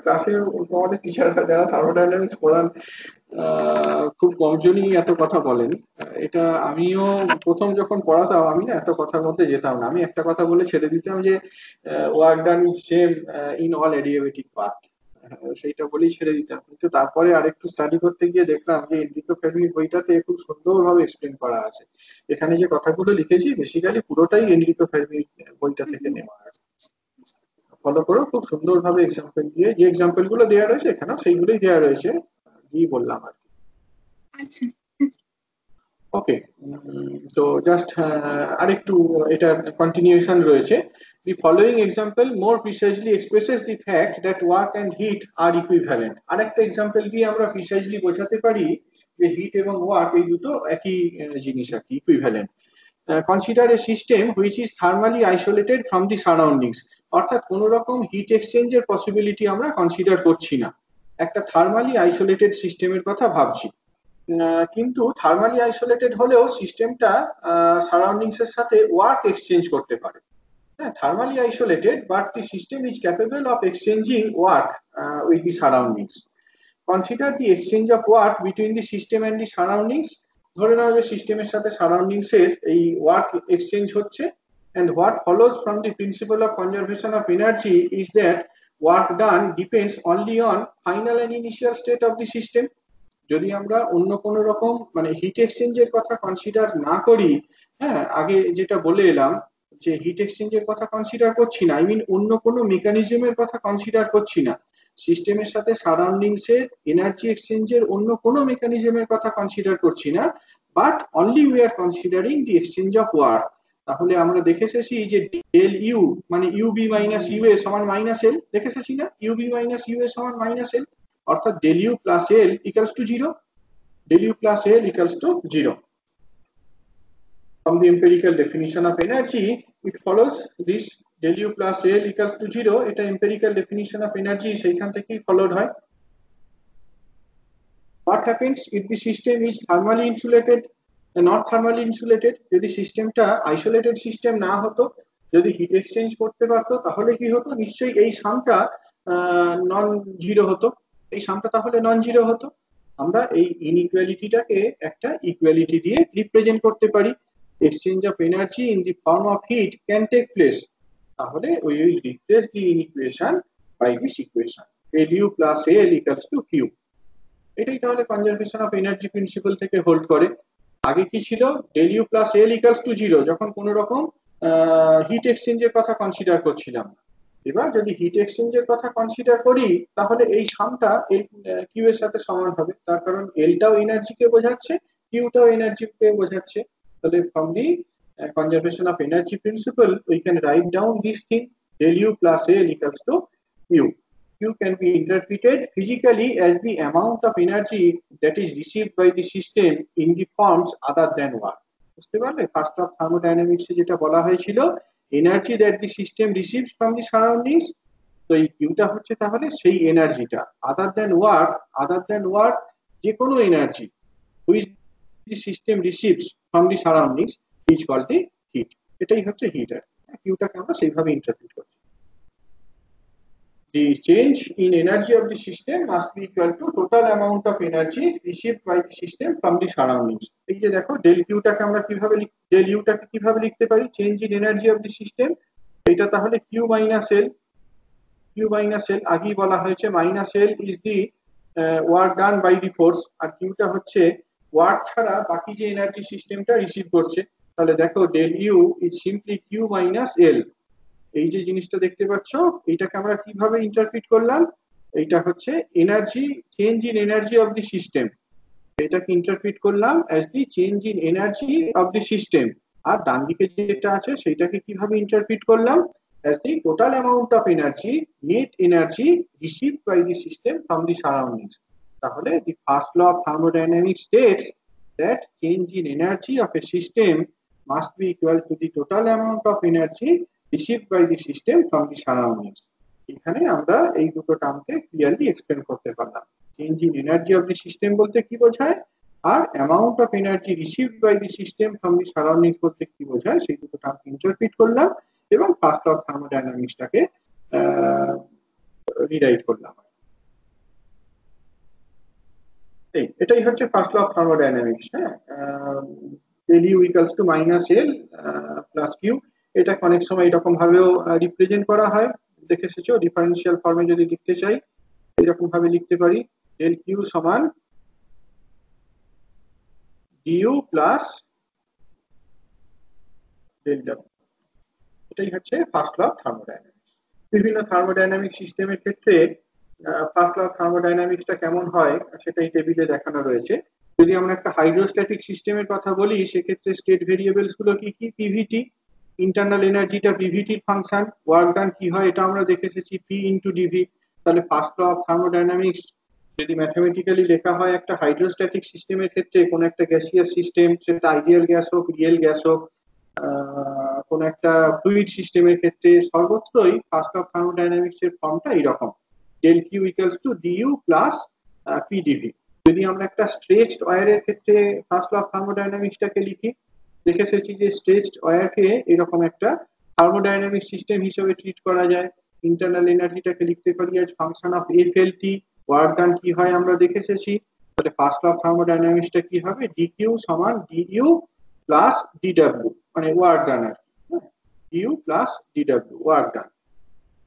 ক্লাসে আমাদের টিচাররা যারা থার্মোডাইনামিক্স পড়ান খুব কমজনই এত কথা বলেন। এটা আমিও প্রথম যখন পড়াতাম আমি না এত কথার মধ্যে যেতাম না, আমি একটা কথা বলে ছেড়ে দিতাম যে work done is same in all adiabatic path, সেইটা বলেই ছেড়ে দিতাম। কিন্তু তারপরে আরেকটু স্টাডি করতে গিয়ে দেখলাম যে এনরিকো ফের্মির বইটাতে খুব সুন্দরভাবে এক্সপ্লেন করা আছে। এখানে যে কথাগুলো লিখেছি বেসিক্যালি পুরোটাই এনরিকো ফের্মির বইটা থেকে নেওয়া আছে। ফলো করো, খুব সুন্দরভাবে এক্সাম্পল দিয়ে, যে এক্সাম্পল গুলো দেওয়া রয়েছে এখানেও সেইগুলোই দেওয়া রয়েছে, কি বললাম আর কি। আচ্ছা। ওকে, তো জাস্ট আরেকটু এটার কন্টিনিউশন রয়েছে। The following example more precisely expresses the fact that work and heat are equivalent. আরেকটা এক্সাম্পল দিয়ে আমরা প্রিসাইজলি বোঝাতে পারি যে হিট এবং ওয়ার্ক এই দুটো একই জিনিস আর কি, equivalent. Consider a system which is thermally isolated from the surroundings. অর্থাৎ কোন রকম হিট এক্সচেঞ্জের পসিবিলিটি আমরা কনসিডার করছি না, একটা থার্মালি আইসোলেটেড সিস্টেমের কথা ভাবছি। কিন্তু থার্মালি আইসোলেটেড হলেও সিস্টেমটা সারাউন্ডিংস এর সাথে ওয়ার্ক এক্সচেঞ্জ করতে পারে। হ্যাঁ, thermally isolated but the system is capable of exchanging work with the surroundings. Consider the exchange of work between the system and the surroundings. ধরে নাও যে সিস্টেমের সাথে সারাউন্ডিংস এর এই ওয়ার্ক এক্সচেঞ্জ হচ্ছে, and what follows from the principle of conservation of energy is that work done depends only on final and initial state of the system. যদি আমরা অন্য কোন রকম মানে হিট এক্সচেঞ্জের কথা কনসিডার না করি, হ্যাঁ আগে যেটা বলে এলাম যে হিট এক্সচেঞ্জের কথা কনসিডার করছি না, আই মিন অন্য কোনো মেকানিজমের কথা কনসিডার করছি না, সিস্টেমের সাথে সারাউন্ডিংস এর এনার্জি এক্সচেঞ্জের অন্য কোনো মেকানিজমের কথা কনসিডার করছি না, but only we are considering the exchange of work. তাহলে আমরা দেখে এসেছি যে ডেল ইউ মানে ইউবি মাইনাস ইউএ সমান মাইনাস এল, দেখে এসেছি না, ইউবি মাইনাস ইউএ সমান মাইনাস এল, অর্থাৎ del u plus l equals to 0. Del u plus l equals to 0. From the empirical definition of energy, it follows this del u plus l equals to 0. এটা empirical definition of energy সেইখান থেকেই followed হয়। What happens if the system is thermally insulated? Not thermally insulated. যদি সিস্টেমটা আইসোলেটেড সিস্টেম না হতো, যদি হিট এক্সচেঞ্জ করতে পারতো, তাহলে কি হতো, নিশ্চয়ই এই সামটা নন জিরো হতো, এই সামটা তাহলে নন জিরো হতো। আমরা এই ইনইকুয়ালিটিটাকে একটা ইকুয়ালিটি দিয়ে রিপ্রেজেন্ট করতে পারি। Exchange of energy in the form of heat can take place. তাহলে we will replace the equation by this equation, L U plus L equals to Q. এটাই তাহলে কনজারভেশন অফ এনার্জি প্রিন্সিপাল থেকে হোল্ড করে। আগে কি ছিল, del U plus L equals to zero, যখন কোন রকম হিট এক্সচেঞ্জের কথা কনসিডার করছিলাম। এবার যদি হিট এক্সচেঞ্জের কথা কনসিডার করি, তাহলে এই সামটা এল কিউ এর সাথে সমান হবে, তার কারণ এলটাও এনার্জিকে বোঝাচ্ছে, কিউটাও এনার্জিকে বোঝাচ্ছে। তাহলে from the conservation of energy principle we can write down this thing, del u plus L equals to u. Q can be interpreted physically as the amount of energy that is received by the system in the forms other than work. বুঝতে পারলে, ফার্স্ট অফ থার্মোডাইনামিক্স এ যেটা বলা হয়েছিল, energy that the system receives from the surroundings, তো এই কিউটা হচ্ছে তাহলে সেই এনার্জিটা। আদার দেন ওয়ার্ক যে কোনো energy which the system receives from the surroundings is called the heat. এটাই হচ্ছে হিটার। কিউটাকে আমরা সেইভাবে ইন্টারপ্রিট করছি। The change in energy of the system must be equal to total amount of energy received by the system from the surroundings. এই যে দেখো, ডেল কিউটাকে আমরা কিভাবে ডেল ইউটাকে কিভাবে লিখতে পারি, change in energy of the system. এটা তাহলে কিউ মাইনাস এল, আগেই বলা হয়েছে, minus L is the work done by the force, আর কিউটা হচ্ছে ওয়ার্ক ছাড়া বাকি যে এনার্জি সিস্টেমটা রিসিভ করছে। তাহলে দেখো, del U is simply Q minus L. এই যে জিনিসটা দেখতে পাচ্ছ, এইটাকে আমরা কিভাবে ইন্টারপ্রিট করলাম, এইটা হচ্ছে energy, change in energy of the system, এটাকে ইন্টারপ্রিট করলাম as the change in energy of the system. আর ডান দিকে যেটা আছে সেইটাকে কিভাবে ইন্টারপ্রিট করলাম, as the total amount of energy, net energy received by the system from the surroundings. তাহলে the first law of thermodynamics states that change in energy of a system must be equal to the total amount of energy received by the system from the surroundings. এখানে আমরা এই দুটো টার্মকে ক্লিয়ারলি এক্সপ্লেন করতে পারলাম। Change in energy of the system বলতে কি বোঝায়, আর amount of energy received by the system from the surroundings বলতে কি বোঝায়, সেই দুটো টার্মকে ইন্টারপ্রিট করলাম এবং ফার্স্ট অফ থার্মোডাইনামিক্সটাকে রিরাইট করলাম। এটাই হচ্ছে ফার্স্ট ল অফ থার্মোডাইনামিক্স। হ্যাঁ, L U equals to minus L plus Q, এটা অনেক সময় এরকম ভাবেও রিপ্রেজেন্ট করা হয়, দেখে এসেছো। ডিফারেন্সিয়াল ফর্মে যদি লিখতে চাই, এরকম ভাবে লিখতে পারি, ডেল কিউ সমান ডিইউ প্লাস ডেল ডাব্লিউ। এটাই হচ্ছে ফার্স্ট ল অফ থার্মোডাইনামিক্স। বিভিন্ন থার্মোডাইনামিক সিস্টেমের ক্ষেত্রে ফার্স্ট ল অফ থার্মোডাইনামিক্সটা কেমন হয় সেটা এই টেবিলে দেখানো রয়েছে। যদি আমরা একটা হাইড্রোস্ট্যাটিক সিস্টেমের কথা বলি, সেক্ষেত্রে স্টেট ভেরিয়েবলস গুলো কি কি, পিভিটি, ইন্টারনাল এনার্জিটা পিভিটির ফাংশন, ওয়ার্ক ডান কি হয় এটা আমরা দেখে এসেছি, পি ইন্টু ডিভি। তাহলে ফার্স্ট ল অফ থার্মোডাইনামিক্স যদি ম্যাথমেটিক্যালি লেখা হয় একটা হাইড্রোস্ট্যাটিক সিস্টেমের ক্ষেত্রে, কোন একটা গ্যাসিয়াস সিস্টেম, সেটা আইডিয়াল গ্যাস হোক, রিয়েল গ্যাস হোক, কোন একটা ফ্লুইড সিস্টেমের ক্ষেত্রে, সর্বত্রই ফার্স্ট অফ থার্মোডাইনামিক্স এর ফর্মটা এইরকম, del Q equals to dU plus PdV. যদি আমরা একটা স্ট্রেচড ওয়্যারের ক্ষেত্রে ফার্স্ট ল অফ থার্মোডাইনামিক্সটাকে লিখি, দেখে এসেছি যে স্ট্রেচড ওয়্যারকে এরকম একটা থার্মোডাইনামিক সিস্টেম হিসেবে ট্রিট করা যায়। ইন্টারনাল এনার্জিটাকে লিখতে পারি as function of F L T, work done কি হয় আমরা দেখে এসেছি। তাহলে ফার্স্ট ল অফ থার্মোডাইনামিক্সটা কি হবে, ডিকিউ সমান ডিইউ প্লাস ডিডব্লিউ, মানে ওয়ার্ক ডান আর কি, DU plus DW work done.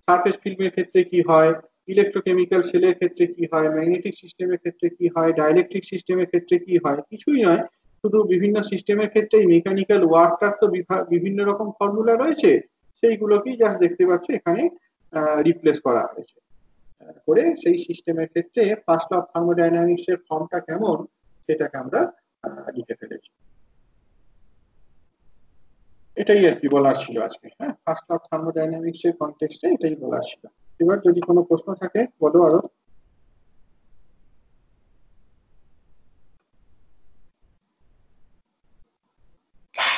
Surface ফিল্মের ক্ষেত্রে কি হয়, ইলেকট্রোকেমিক্যাল সেলের ক্ষেত্রে কি হয়, ম্যাগনেটিক সিস্টেমের ক্ষেত্রে কি হয়, ডাইলেকট্রিক সিস্টেমের ক্ষেত্রে কি হয়, কিছুই নয়, শুধু বিভিন্ন সিস্টেমের ক্ষেত্রে মেকানিক্যাল ওয়ার্কটার তো বিভিন্ন রকম ফর্মুলা রয়েছে, সেইগুলোকেই জাস্ট দেখতে পাচ্ছ এখানে রিপ্লেস করা হয়েছে করে। সেই সিস্টেমের ক্ষেত্রে ফার্স্ট ল অফ থার্মোডাইনামিক্স এর ফর্মটা কেমন সেটাকে আমরা লিখে ফেলেছি। এটাই আর কি বলার ছিল আজকে। হ্যাঁ, ফার্স্ট ল অফ থার্মোডাইনামিক্স এর কনটেক্সটে এটাই বলার ছিল। এবার যদি কোনো প্রশ্ন থাকে বলো আরো।